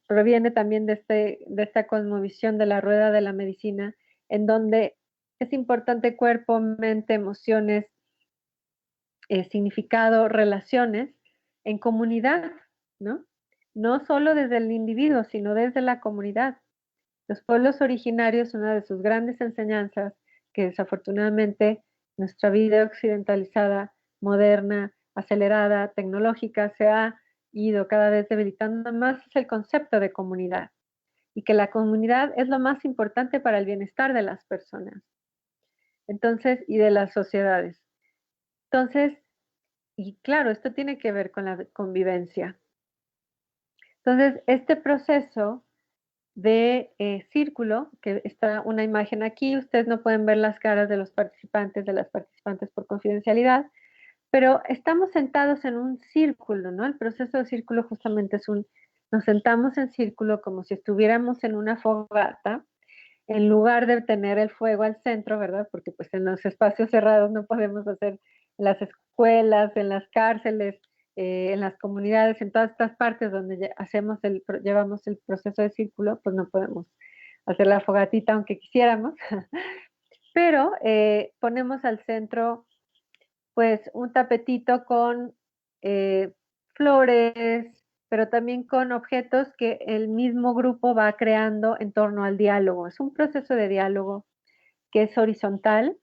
proviene también de esta cosmovisión de la rueda de la medicina, en donde es importante cuerpo, mente, emociones, significado, relaciones en comunidad, ¿no? No solo desde el individuo, sino desde la comunidad. Los pueblos originarios, una de sus grandes enseñanzas, que desafortunadamente nuestra vida occidentalizada, moderna, acelerada, tecnológica, se ha ido cada vez debilitando más, es el concepto de comunidad. Y que la comunidad es lo más importante para el bienestar de las personas. Entonces, y de las sociedades. Entonces, y claro, esto tiene que ver con la convivencia. Entonces, este proceso de círculo, que está una imagen aquí, ustedes no pueden ver las caras de las participantes por confidencialidad, pero estamos sentados en un círculo, ¿no? El proceso de círculo justamente nos sentamos en círculo como si estuviéramos en una fogata, en lugar de tener el fuego al centro, ¿verdad? Porque pues en los espacios cerrados no podemos hacer, en las escuelas, en las cárceles, en las comunidades, en todas estas partes donde llevamos el proceso de círculo, pues no podemos hacer la fogatita aunque quisiéramos, pero ponemos al centro pues un tapetito con flores, pero también con objetos que el mismo grupo va creando en torno al diálogo. Es un proceso de diálogo que es horizontal,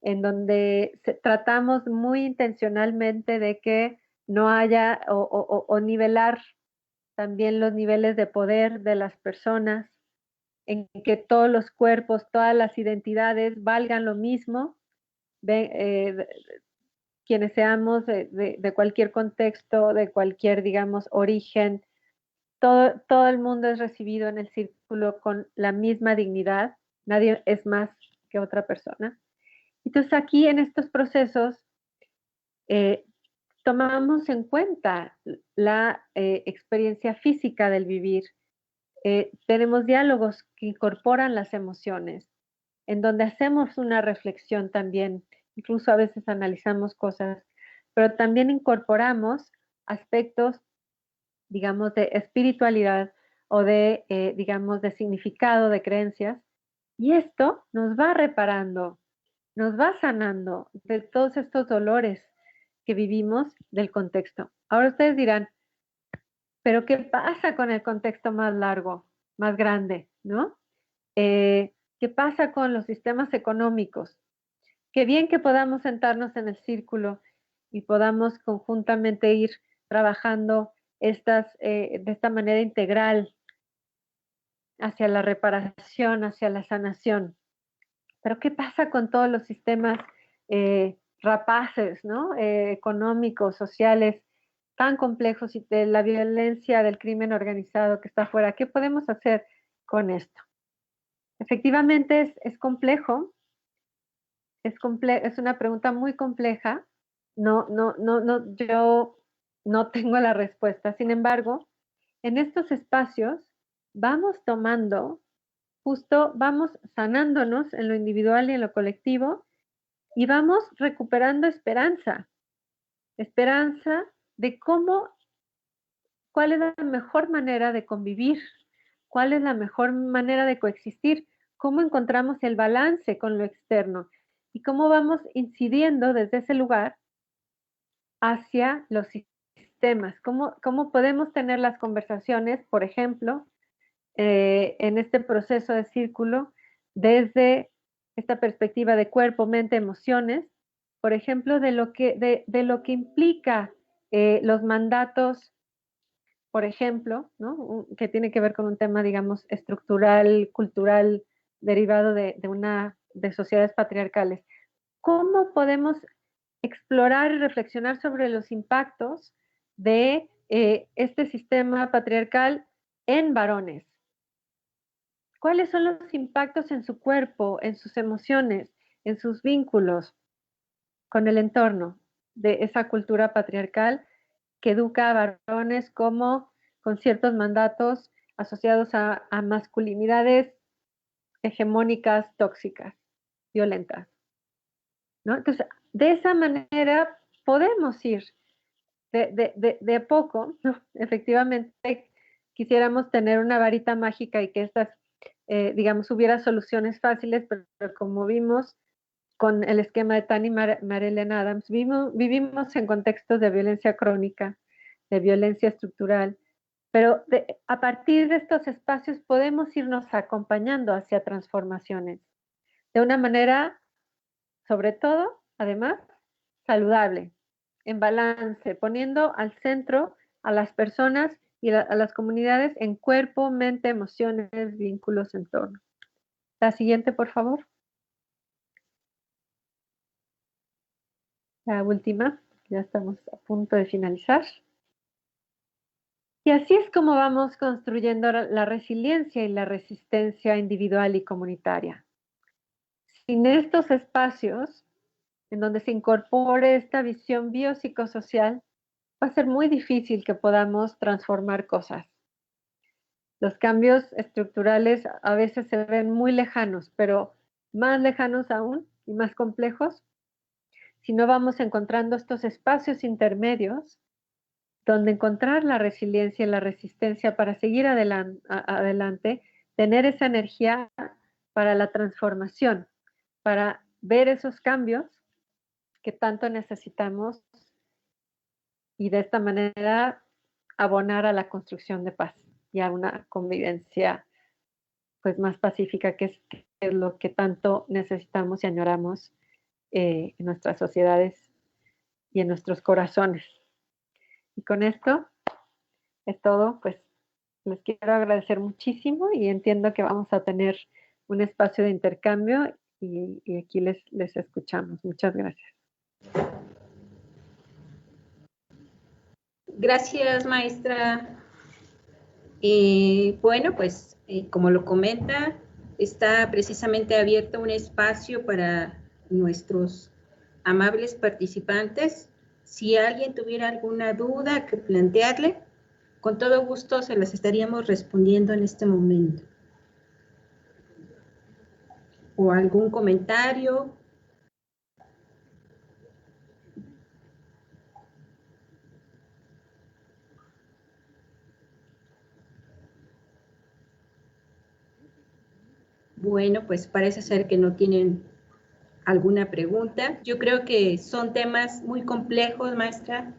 en donde tratamos muy intencionalmente de que no haya o nivelar también los niveles de poder de las personas, en que todos los cuerpos, todas las identidades valgan lo mismo, quienes seamos de cualquier contexto, de cualquier, digamos, origen, todo el mundo es recibido en el círculo con la misma dignidad, nadie es más que otra persona. Entonces aquí en estos procesos tomamos en cuenta la experiencia física del vivir. Tenemos diálogos que incorporan las emociones, en donde hacemos una reflexión también, incluso a veces analizamos cosas, pero también incorporamos aspectos, digamos, de espiritualidad o de, digamos, de significado, de creencias, y esto nos va reparando, nos va sanando de todos estos dolores que vivimos del contexto. Ahora ustedes dirán, pero ¿qué pasa con el contexto más largo, más grande, ¿no? ¿Qué pasa con los sistemas económicos? Qué bien que podamos sentarnos en el círculo y podamos conjuntamente ir trabajando de esta manera integral hacia la reparación, hacia la sanación. Pero ¿qué pasa con todos los sistemas rapaces, ¿no? Económicos, sociales, tan complejos, y de la violencia del crimen organizado que está afuera? ¿Qué podemos hacer con esto? Efectivamente es complejo, es una pregunta muy compleja. Yo no tengo la respuesta. Sin embargo, en estos espacios vamos vamos sanándonos en lo individual y en lo colectivo, y vamos recuperando esperanza de cuál es la mejor manera de convivir, cuál es la mejor manera de coexistir, cómo encontramos el balance con lo externo y cómo vamos incidiendo desde ese lugar hacia los sistemas, cómo podemos tener las conversaciones, por ejemplo, en este proceso de círculo, desde esta perspectiva de cuerpo, mente, emociones, por ejemplo, de lo que implica los mandatos, por ejemplo, ¿no? Que tiene que ver con un tema, digamos, estructural, cultural, derivado de sociedades patriarcales. ¿Cómo podemos explorar y reflexionar sobre los impactos de este sistema patriarcal en varones? ¿Cuáles son los impactos en su cuerpo, en sus emociones, en sus vínculos con el entorno de esa cultura patriarcal que educa a varones con ciertos mandatos asociados a masculinidades hegemónicas, tóxicas, violentas, ¿no? Entonces, de esa manera podemos ir de a poco, ¿no? Efectivamente, quisiéramos tener una varita mágica y que estas, digamos, hubiera soluciones fáciles, pero como vimos con el esquema de Tani Marilyn Adams, vivimos en contextos de violencia crónica, de violencia estructural, pero a partir de estos espacios podemos irnos acompañando hacia transformaciones de una manera, sobre todo, además, saludable, en balance, poniendo al centro a las personas y a las comunidades en cuerpo, mente, emociones, vínculos, entorno. La siguiente, por favor. La última, ya estamos a punto de finalizar. Y así es como vamos construyendo la resiliencia y la resistencia individual y comunitaria. Sin estos espacios en donde se incorpore esta visión biopsicosocial, va a ser muy difícil que podamos transformar cosas. Los cambios estructurales a veces se ven muy lejanos, pero más lejanos aún y más complejos si no vamos encontrando estos espacios intermedios donde encontrar la resiliencia y la resistencia para seguir adelante, tener esa energía para la transformación, para ver esos cambios que tanto necesitamos y de esta manera abonar a la construcción de paz y a una convivencia pues más pacífica, que es lo que tanto necesitamos y añoramos en nuestras sociedades y en nuestros corazones. Y con esto es todo, pues les quiero agradecer muchísimo y entiendo que vamos a tener un espacio de intercambio y aquí les escuchamos. Muchas gracias. Gracias, maestra. Bueno, como lo comenta, está precisamente abierto un espacio para nuestros amables participantes. Si alguien tuviera alguna duda que plantearle, con todo gusto se las estaríamos respondiendo en este momento. ¿O algún comentario? Bueno, pues parece ser que no tienen alguna pregunta. Yo creo que son temas muy complejos, maestra,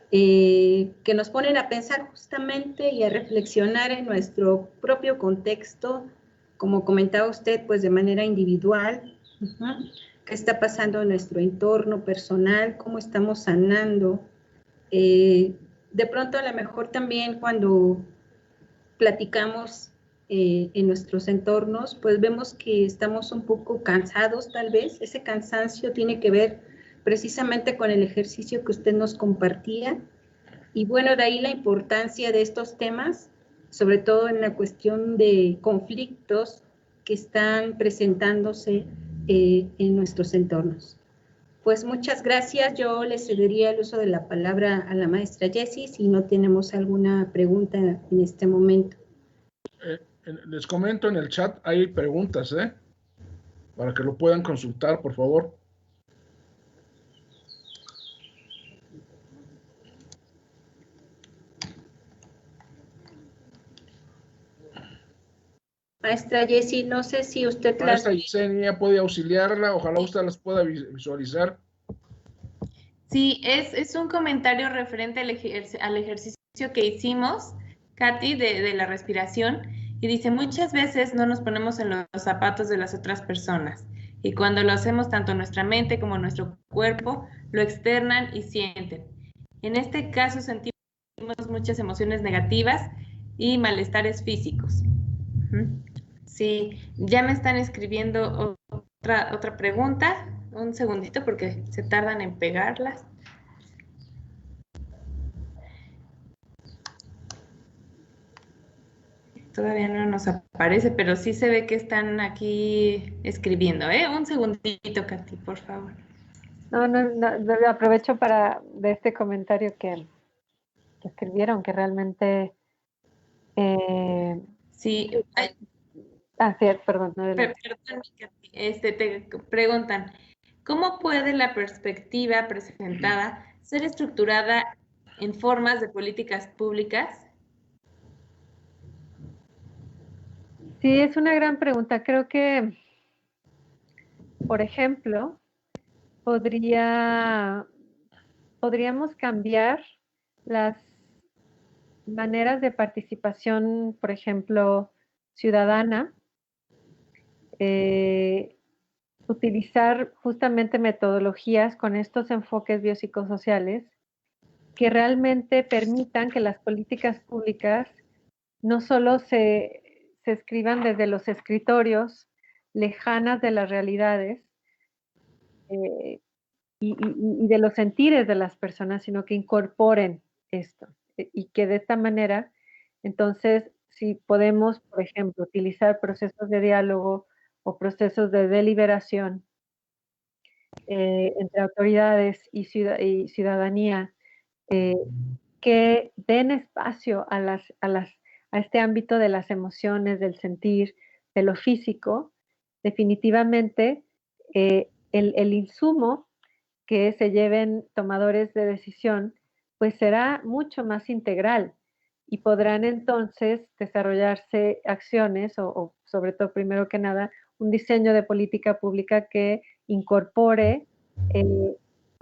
que nos ponen a pensar justamente y a reflexionar en nuestro propio contexto, como comentaba usted, pues de manera individual. ¿Qué está pasando en nuestro entorno personal? ¿Cómo estamos sanando? De pronto, a lo mejor también cuando platicamos en nuestros entornos, pues vemos que estamos un poco cansados tal vez. Ese cansancio tiene que ver precisamente con el ejercicio que usted nos compartía. Y bueno, de ahí la importancia de estos temas, sobre todo en la cuestión de conflictos que están presentándose en nuestros entornos. Pues muchas gracias. Yo le cedería el uso de la palabra a la maestra Jessie si no tenemos alguna pregunta en este momento. Les comento en el chat, hay preguntas, para que lo puedan consultar, por favor. Maestra Jessie, no sé si usted Maestra Yesenia puede auxiliarla, ojalá usted las pueda visualizar. Sí, es un comentario referente al ejercicio que hicimos, Katy, de la respiración, y dice, muchas veces no nos ponemos en los zapatos de las otras personas, y cuando lo hacemos tanto nuestra mente como nuestro cuerpo lo externan y sienten. En este caso sentimos muchas emociones negativas y malestares físicos. Sí, ya me están escribiendo otra pregunta. Un segundito porque se tardan en pegarlas. Todavía no nos aparece, pero sí se ve que están aquí escribiendo, Un segundito, Katy, por favor. No, aprovecho de este comentario que escribieron, que realmente... sí. sí, perdón. Perdón, Katy, te preguntan, ¿cómo puede la perspectiva presentada ser estructurada en formas de políticas públicas? Sí, es una gran pregunta. Creo que, por ejemplo, podríamos cambiar las maneras de participación, por ejemplo, ciudadana, utilizar justamente metodologías con estos enfoques biopsicosociales que realmente permitan que las políticas públicas no solo se escriban desde los escritorios lejanas de las realidades y de los sentires de las personas, sino que incorporen esto y que de esta manera, entonces, si podemos, por ejemplo, utilizar procesos de diálogo o procesos de deliberación entre autoridades y ciudadanía, que den espacio a este ámbito de las emociones, del sentir, de lo físico, definitivamente el insumo que se lleven tomadores de decisión, pues será mucho más integral y podrán entonces desarrollarse acciones o sobre todo, primero que nada, un diseño de política pública que incorpore,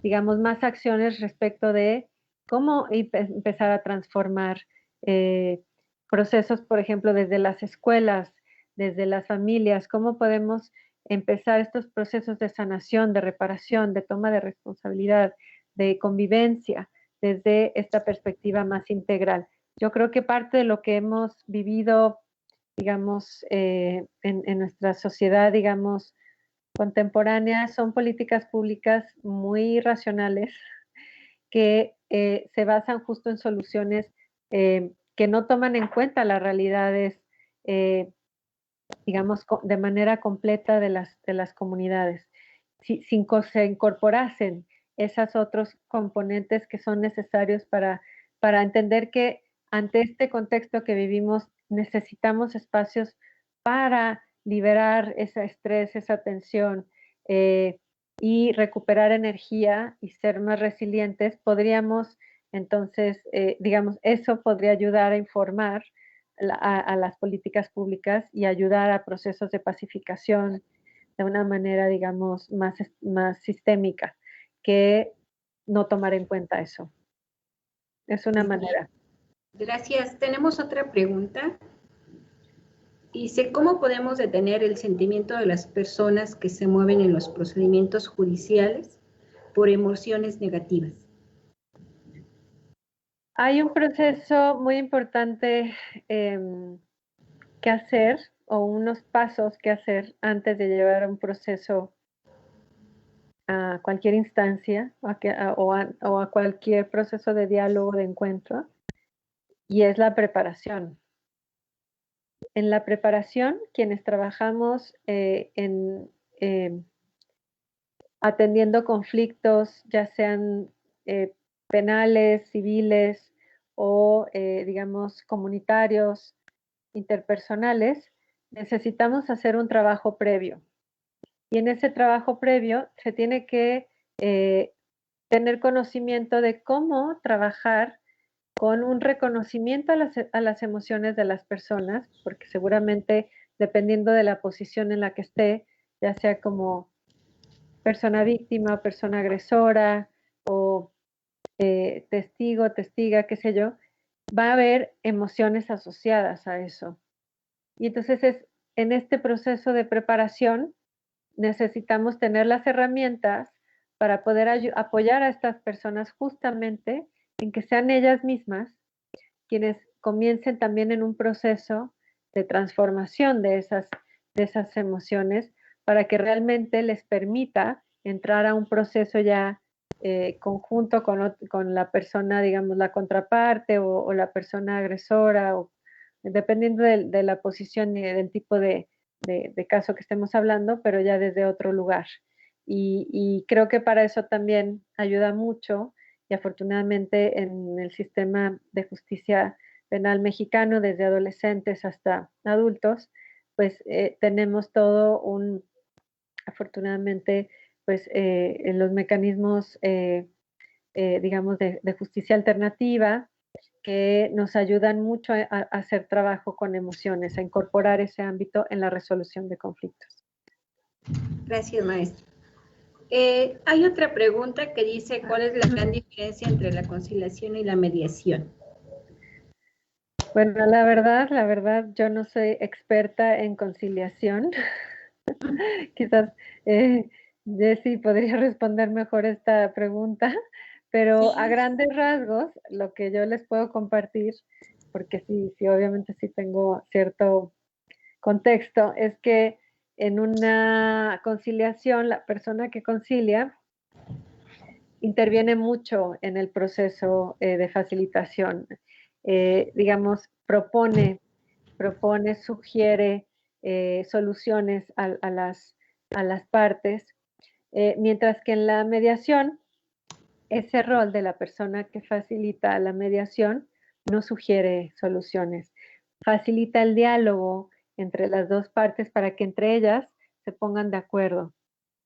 digamos, más acciones respecto de cómo empezar a transformar procesos, por ejemplo, desde las escuelas, desde las familias, cómo podemos empezar estos procesos de sanación, de reparación, de toma de responsabilidad, de convivencia, desde esta perspectiva más integral. Yo creo que parte de lo que hemos vivido, digamos, en nuestra sociedad, digamos, contemporánea, son políticas públicas muy racionales que se basan justo en soluciones que no toman en cuenta las realidades, digamos, de manera completa de las comunidades. si se incorporasen esos otros componentes que son necesarios para entender que ante este contexto que vivimos necesitamos espacios para liberar ese estrés, esa tensión y recuperar energía y ser más resilientes, podríamos entonces, digamos, eso podría ayudar a informar a las políticas públicas y ayudar a procesos de pacificación de una manera, digamos, más sistémica, que no tomar en cuenta eso. Es una manera. Gracias. Tenemos otra pregunta. Dice, ¿cómo podemos detener el sentimiento de las personas que se mueven en los procedimientos judiciales por emociones negativas? Hay un proceso muy importante que hacer, o unos pasos que hacer antes de llevar un proceso a cualquier instancia o a cualquier proceso de diálogo, de encuentro, y es la preparación. En la preparación, quienes trabajamos atendiendo conflictos, ya sean penales, civiles o, digamos, comunitarios, interpersonales, necesitamos hacer un trabajo previo. Y en ese trabajo previo se tiene que tener conocimiento de cómo trabajar con un reconocimiento a las emociones de las personas, porque seguramente dependiendo de la posición en la que esté, ya sea como persona víctima, persona agresora o testigo, testiga, qué sé yo, va a haber emociones asociadas a eso. Y entonces en este proceso de preparación necesitamos tener las herramientas para poder apoyar a estas personas justamente en que sean ellas mismas quienes comiencen también en un proceso de transformación de esas emociones para que realmente les permita entrar a un proceso ya conjunto con la persona, digamos, la contraparte o la persona agresora, o dependiendo de la posición y del tipo de caso que estemos hablando, pero ya desde otro lugar. Y creo que para eso también ayuda mucho, y afortunadamente en el sistema de justicia penal mexicano, desde adolescentes hasta adultos, pues tenemos todo afortunadamente, pues en los mecanismos, digamos, de justicia alternativa, que nos ayudan mucho a hacer trabajo con emociones, a incorporar ese ámbito en la resolución de conflictos. Gracias, maestra. Hay otra pregunta que dice, ¿cuál es la gran diferencia entre la conciliación y la mediación? Bueno, la verdad, yo no soy experta en conciliación. Quizás Jessie podría responder mejor esta pregunta, pero Sí. a grandes rasgos, lo que yo les puedo compartir, porque sí, obviamente sí tengo cierto contexto, es que en una conciliación, la persona que concilia interviene mucho en el proceso de facilitación. Digamos, propone, sugiere soluciones a las partes, mientras que en la mediación, ese rol de la persona que facilita la mediación no sugiere soluciones, facilita el diálogo entre las dos partes para que entre ellas se pongan de acuerdo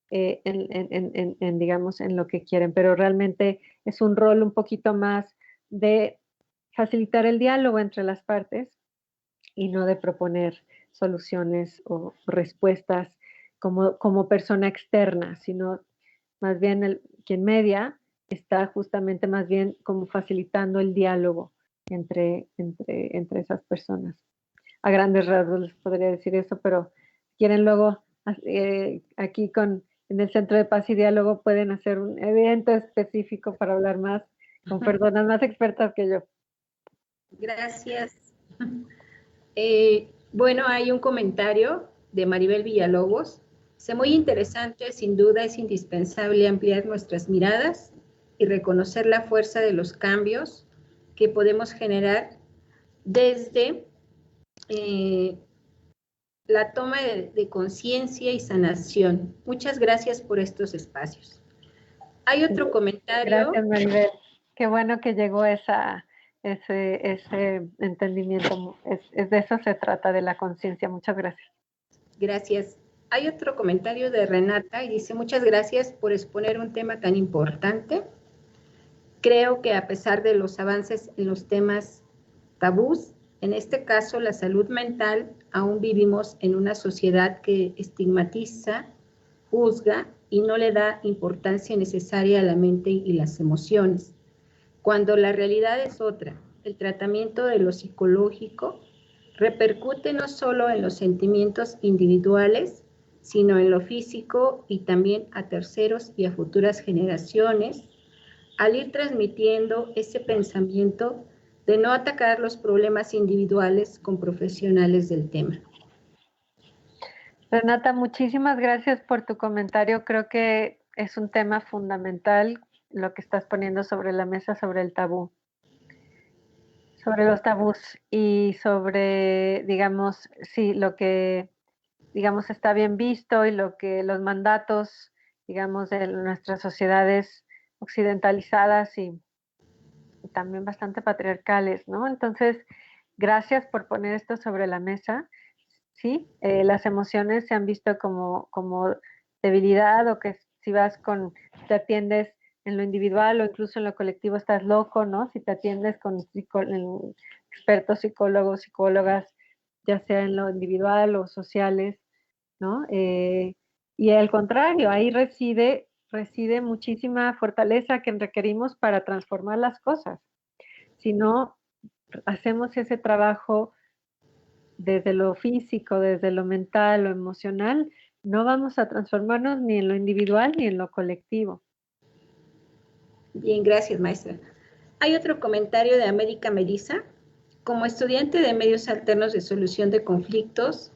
digamos, en lo que quieren, pero realmente es un rol un poquito más de facilitar el diálogo entre las partes y no de proponer soluciones o respuestas como persona externa, sino más bien quien media está justamente más bien como facilitando el diálogo entre esas personas. A grandes rasgos les podría decir eso, pero quieren luego aquí en el Centro de Paz y Diálogo pueden hacer un evento específico para hablar más con personas más expertas que yo. Gracias. Bueno, hay un comentario de Maribel Villalobos. Es muy interesante, sin duda es indispensable ampliar nuestras miradas y reconocer la fuerza de los cambios que podemos generar desde la toma de conciencia y sanación. Muchas gracias por estos espacios. Hay otro comentario. Gracias, Maribel. Qué bueno que llegó ese entendimiento. Es de eso se trata, de la conciencia. Muchas gracias. Gracias. Hay otro comentario de Renata y dice, muchas gracias por exponer un tema tan importante. Creo que a pesar de los avances en los temas tabús, en este caso la salud mental, aún vivimos en una sociedad que estigmatiza, juzga y no le da importancia necesaria a la mente y las emociones, cuando la realidad es otra. El tratamiento de lo psicológico repercute no solo en los sentimientos individuales, sino en lo físico y también a terceros y a futuras generaciones, al ir transmitiendo ese pensamiento de no atacar los problemas individuales con profesionales del tema. Renata, muchísimas gracias por tu comentario. Creo que es un tema fundamental lo que estás poniendo sobre la mesa sobre el tabú, sobre los tabús y sobre, digamos, sí, lo que, digamos, está bien visto y lo que los mandatos, digamos, de nuestras sociedades occidentalizadas y también bastante patriarcales, ¿no? Entonces, gracias por poner esto sobre la mesa. Sí, las emociones se han visto como debilidad, o que si te atiendes en lo individual o incluso en lo colectivo estás loco, ¿no? Si te atiendes con expertos psicólogos, psicólogas, ya sea en lo individual o sociales, ¿no? Y al contrario, ahí reside muchísima fortaleza que requerimos para transformar las cosas. Si no hacemos ese trabajo desde lo físico, desde lo mental, lo emocional, no vamos a transformarnos ni en lo individual ni en lo colectivo. Bien, gracias, maestra. Hay otro comentario de América Melissa. Como estudiante de medios alternos de solución de conflictos,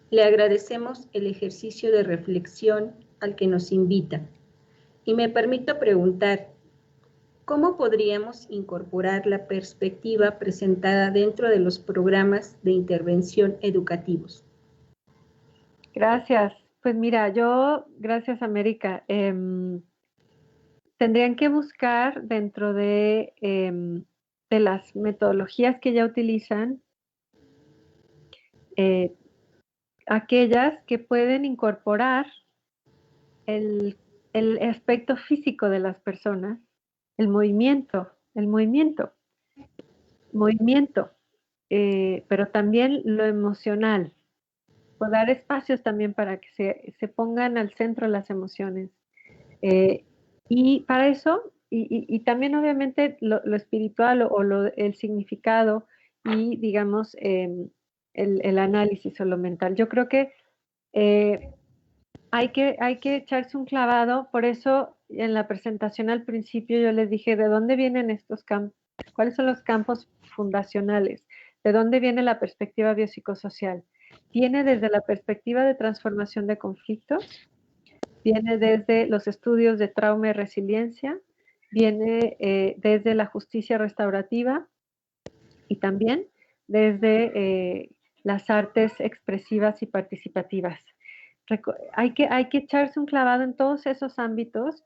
le agradecemos el ejercicio de reflexión al que nos invita. Y me permito preguntar, ¿cómo podríamos incorporar la perspectiva presentada dentro de los programas de intervención educativos? Gracias. Pues mira, gracias América, tendrían que buscar dentro de las metodologías que ya utilizan, aquellas que pueden incorporar el aspecto físico de las personas, el movimiento, pero también lo emocional, o dar espacios también para que se pongan al centro las emociones. Y para eso, y también obviamente lo espiritual el significado y digamos el análisis o lo mental. Yo creo que hay que echarse un clavado. Por eso en la presentación al principio yo les dije de dónde vienen estos campos, cuáles son los campos fundacionales, de dónde viene la perspectiva biopsicosocial. Viene desde la perspectiva de transformación de conflictos, viene desde los estudios de trauma y resiliencia, viene desde la justicia restaurativa y también desde las artes expresivas y participativas. Hay que echarse un clavado en todos esos ámbitos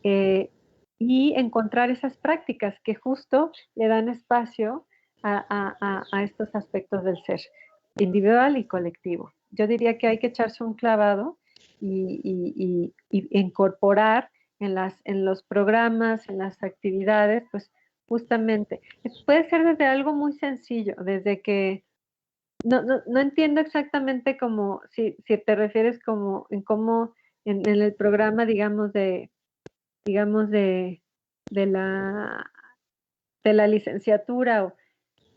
y encontrar esas prácticas que justo le dan espacio a estos aspectos del ser individual y colectivo. Yo diría que hay que echarse un clavado y incorporar en los programas, en las actividades, pues justamente, puede ser desde algo muy sencillo, desde que no entiendo exactamente cómo, si te refieres como en cómo en el programa, digamos, de la licenciatura,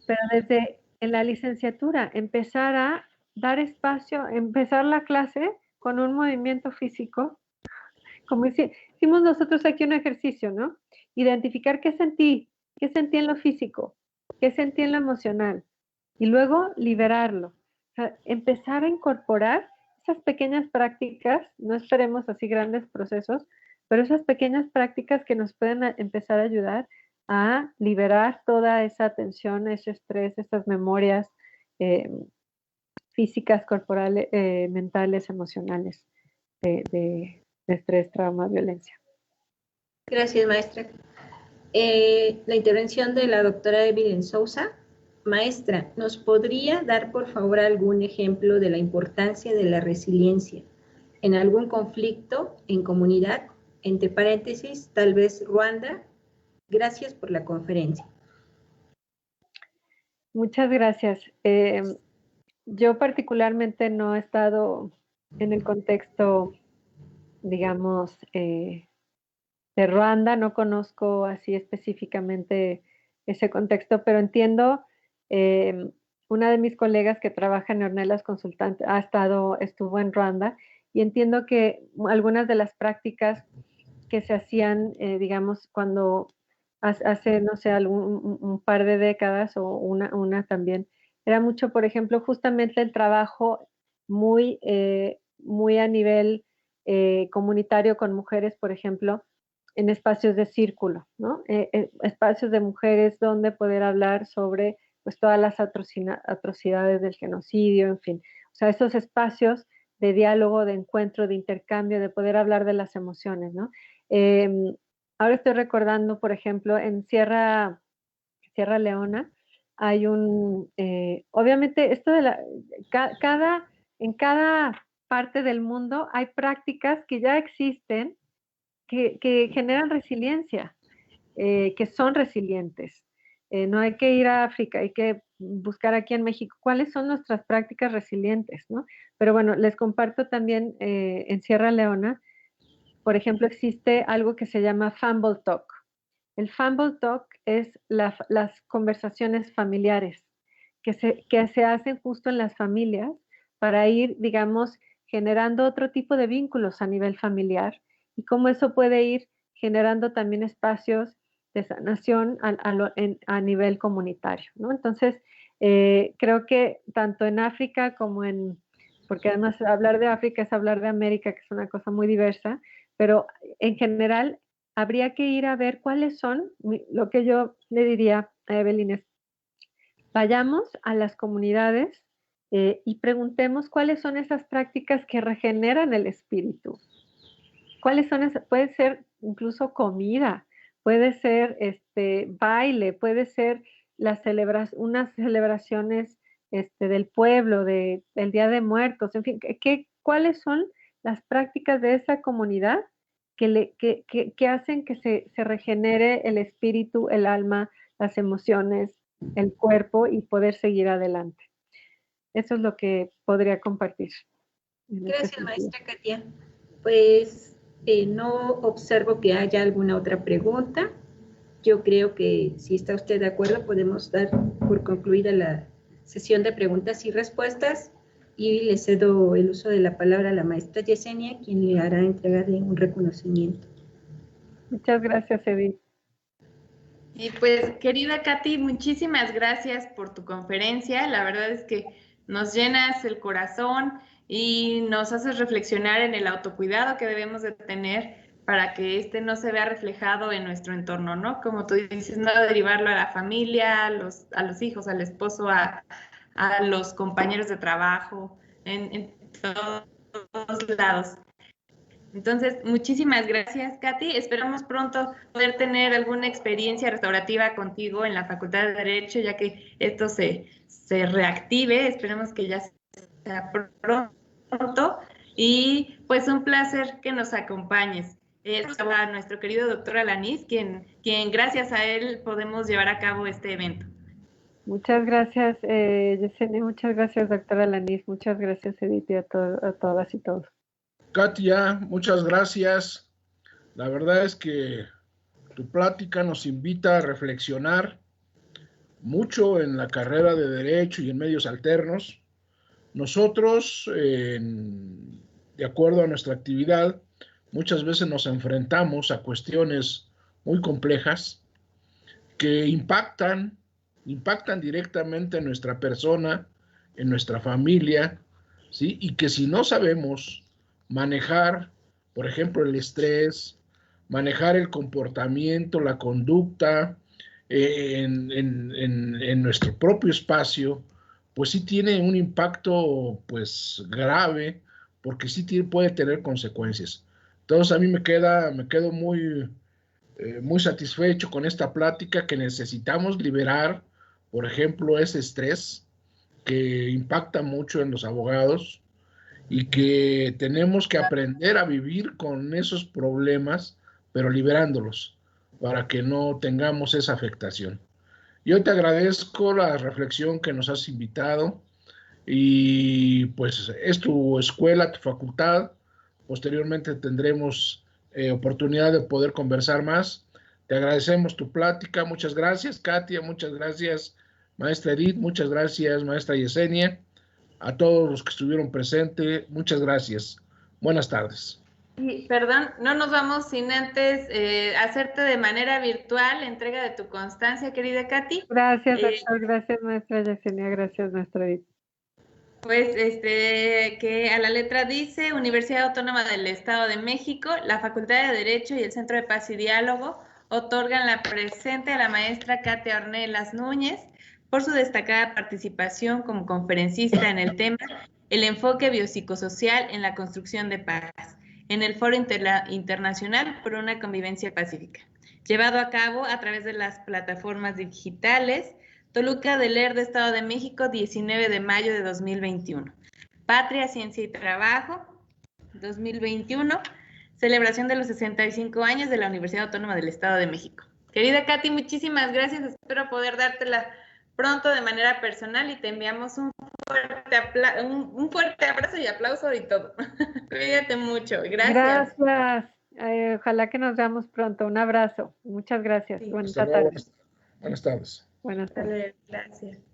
pero desde en la licenciatura empezar a dar espacio, empezar la clase con un movimiento físico, como hicimos nosotros aquí un ejercicio, ¿no? Identificar qué sentí en lo físico, qué sentí en lo emocional, y luego liberarlo. O sea, empezar a incorporar esas pequeñas prácticas, no esperemos así grandes procesos, pero esas pequeñas prácticas que nos pueden empezar a ayudar a liberar toda esa tensión, ese estrés, esas memorias físicas, corporales, mentales, emocionales de estrés, trauma, violencia. Gracias, maestra. La intervención de la doctora Evelyn Sousa. Maestra, ¿nos podría dar por favor algún ejemplo de la importancia de la resiliencia en algún conflicto en comunidad? Entre paréntesis, tal vez Ruanda. Gracias por la conferencia. Muchas gracias. Yo particularmente no he estado en el contexto, digamos, de Ruanda, no conozco así específicamente ese contexto, pero entiendo, una de mis colegas que trabaja en Ornelas Consultante estuvo en Ruanda, y entiendo que algunas de las prácticas que se hacían, digamos, cuando hace, no sé, un par de décadas o una también, era mucho, por ejemplo, justamente el trabajo muy a nivel comunitario con mujeres, por ejemplo, en espacios de círculo, ¿no? Espacios de mujeres donde poder hablar sobre pues todas las atrocidades del genocidio, en fin. O sea, esos espacios de diálogo, de encuentro, de intercambio, de poder hablar de las emociones, ¿no? Ahora estoy recordando, por ejemplo, en Sierra Leona hay obviamente esto de en cada parte del mundo hay prácticas que ya existen que generan resiliencia, que son resilientes. No hay que ir a África, hay que buscar aquí en México cuáles son nuestras prácticas resilientes, ¿no? Pero bueno, les comparto también en Sierra Leona, por ejemplo, existe algo que se llama Fumble Talk. El Fumble Talk es las conversaciones familiares que se hacen justo en las familias para ir, digamos, generando otro tipo de vínculos a nivel familiar, y cómo eso puede ir generando también espacios de sanación a nivel comunitario, ¿no? Entonces, creo que tanto en África porque además hablar de África es hablar de América, que es una cosa muy diversa, pero en general habría que ir a ver cuáles son, lo que yo le diría a Evelyn es, vayamos a las comunidades y preguntemos cuáles son esas prácticas que regeneran el espíritu. ¿Cuáles son esas? Puede ser incluso comida, puede ser baile, puede ser unas celebraciones del pueblo, del Día de Muertos, en fin, ¿cuáles son las prácticas de esa comunidad que hacen que se regenere el espíritu, el alma, las emociones, el cuerpo, y poder seguir adelante? Eso es lo que podría compartir. Gracias, maestra Katia. Pues no observo que haya alguna otra pregunta. Yo creo que si está usted de acuerdo, podemos dar por concluida la sesión de preguntas y respuestas, y le cedo el uso de la palabra a la maestra Yesenia, quien le hará entrega de un reconocimiento. Muchas gracias, Edith. Y pues, querida Katy, muchísimas gracias por tu conferencia. La verdad es que nos llenas el corazón y nos haces reflexionar en el autocuidado que debemos de tener para que no se vea reflejado en nuestro entorno, ¿no? Como tú dices, no derivarlo a la familia, a los hijos, al esposo, a los compañeros de trabajo, en todos lados. Entonces, muchísimas gracias, Katy. Esperamos pronto poder tener alguna experiencia restaurativa contigo en la Facultad de Derecho, ya que esto se reactive. Esperemos que ya sea pronto. Y pues un placer que nos acompañes. A nuestro querido doctor Alanís, quien gracias a él podemos llevar a cabo este evento. Muchas gracias, Yesenia. Muchas gracias, doctora Alanís. Muchas gracias, Edith, y a todas y todos. Katia, muchas gracias. La verdad es que tu plática nos invita a reflexionar mucho en la carrera de Derecho y en medios alternos. Nosotros, de acuerdo a nuestra actividad, muchas veces nos enfrentamos a cuestiones muy complejas que impactan directamente en nuestra persona, en nuestra familia, ¿sí? Y que si no sabemos manejar, por ejemplo, el estrés, manejar el comportamiento, la conducta en nuestro propio espacio, pues sí tiene un impacto pues grave, porque sí puede tener consecuencias. Entonces a mí me quedo muy satisfecho con esta plática, que necesitamos liberar, por ejemplo, ese estrés que impacta mucho en los abogados, y que tenemos que aprender a vivir con esos problemas, pero liberándolos, para que no tengamos esa afectación. Yo te agradezco la reflexión que nos has invitado, y pues es tu escuela, tu facultad. Posteriormente tendremos oportunidad de poder conversar más. Te agradecemos tu plática. Muchas gracias, Katia. Muchas gracias, maestra Edith. Muchas gracias, maestra Yesenia. A todos los que estuvieron presentes, muchas gracias. Buenas tardes. Y, perdón, no nos vamos sin antes hacerte de manera virtual la entrega de tu constancia, querida Katy. Gracias, doctor. Gracias, maestra Yesenia. Gracias, maestra Edith. Pues que a la letra dice: Universidad Autónoma del Estado de México, la Facultad de Derecho y el Centro de Paz y Diálogo otorgan la presente a la maestra Katia Ornelas Núñez por su destacada participación como conferencista en el tema el enfoque biopsicosocial en la construcción de paz en el Foro Internacional por una Convivencia Pacífica, llevado a cabo a través de las plataformas digitales Toluca del Lerdo, Estado de México, 19 de mayo de 2021. Patria, Ciencia y Trabajo, 2021. Celebración de los 65 años de la Universidad Autónoma del Estado de México. Querida Katy, muchísimas gracias. Espero poder dártela pronto de manera personal y te enviamos un fuerte abrazo y aplauso y todo. Cuídate mucho. Gracias. Gracias. Ojalá que nos veamos pronto. Un abrazo. Muchas gracias. Sí. Buenas tardes. Buenas tardes. Buenas tardes. Gracias.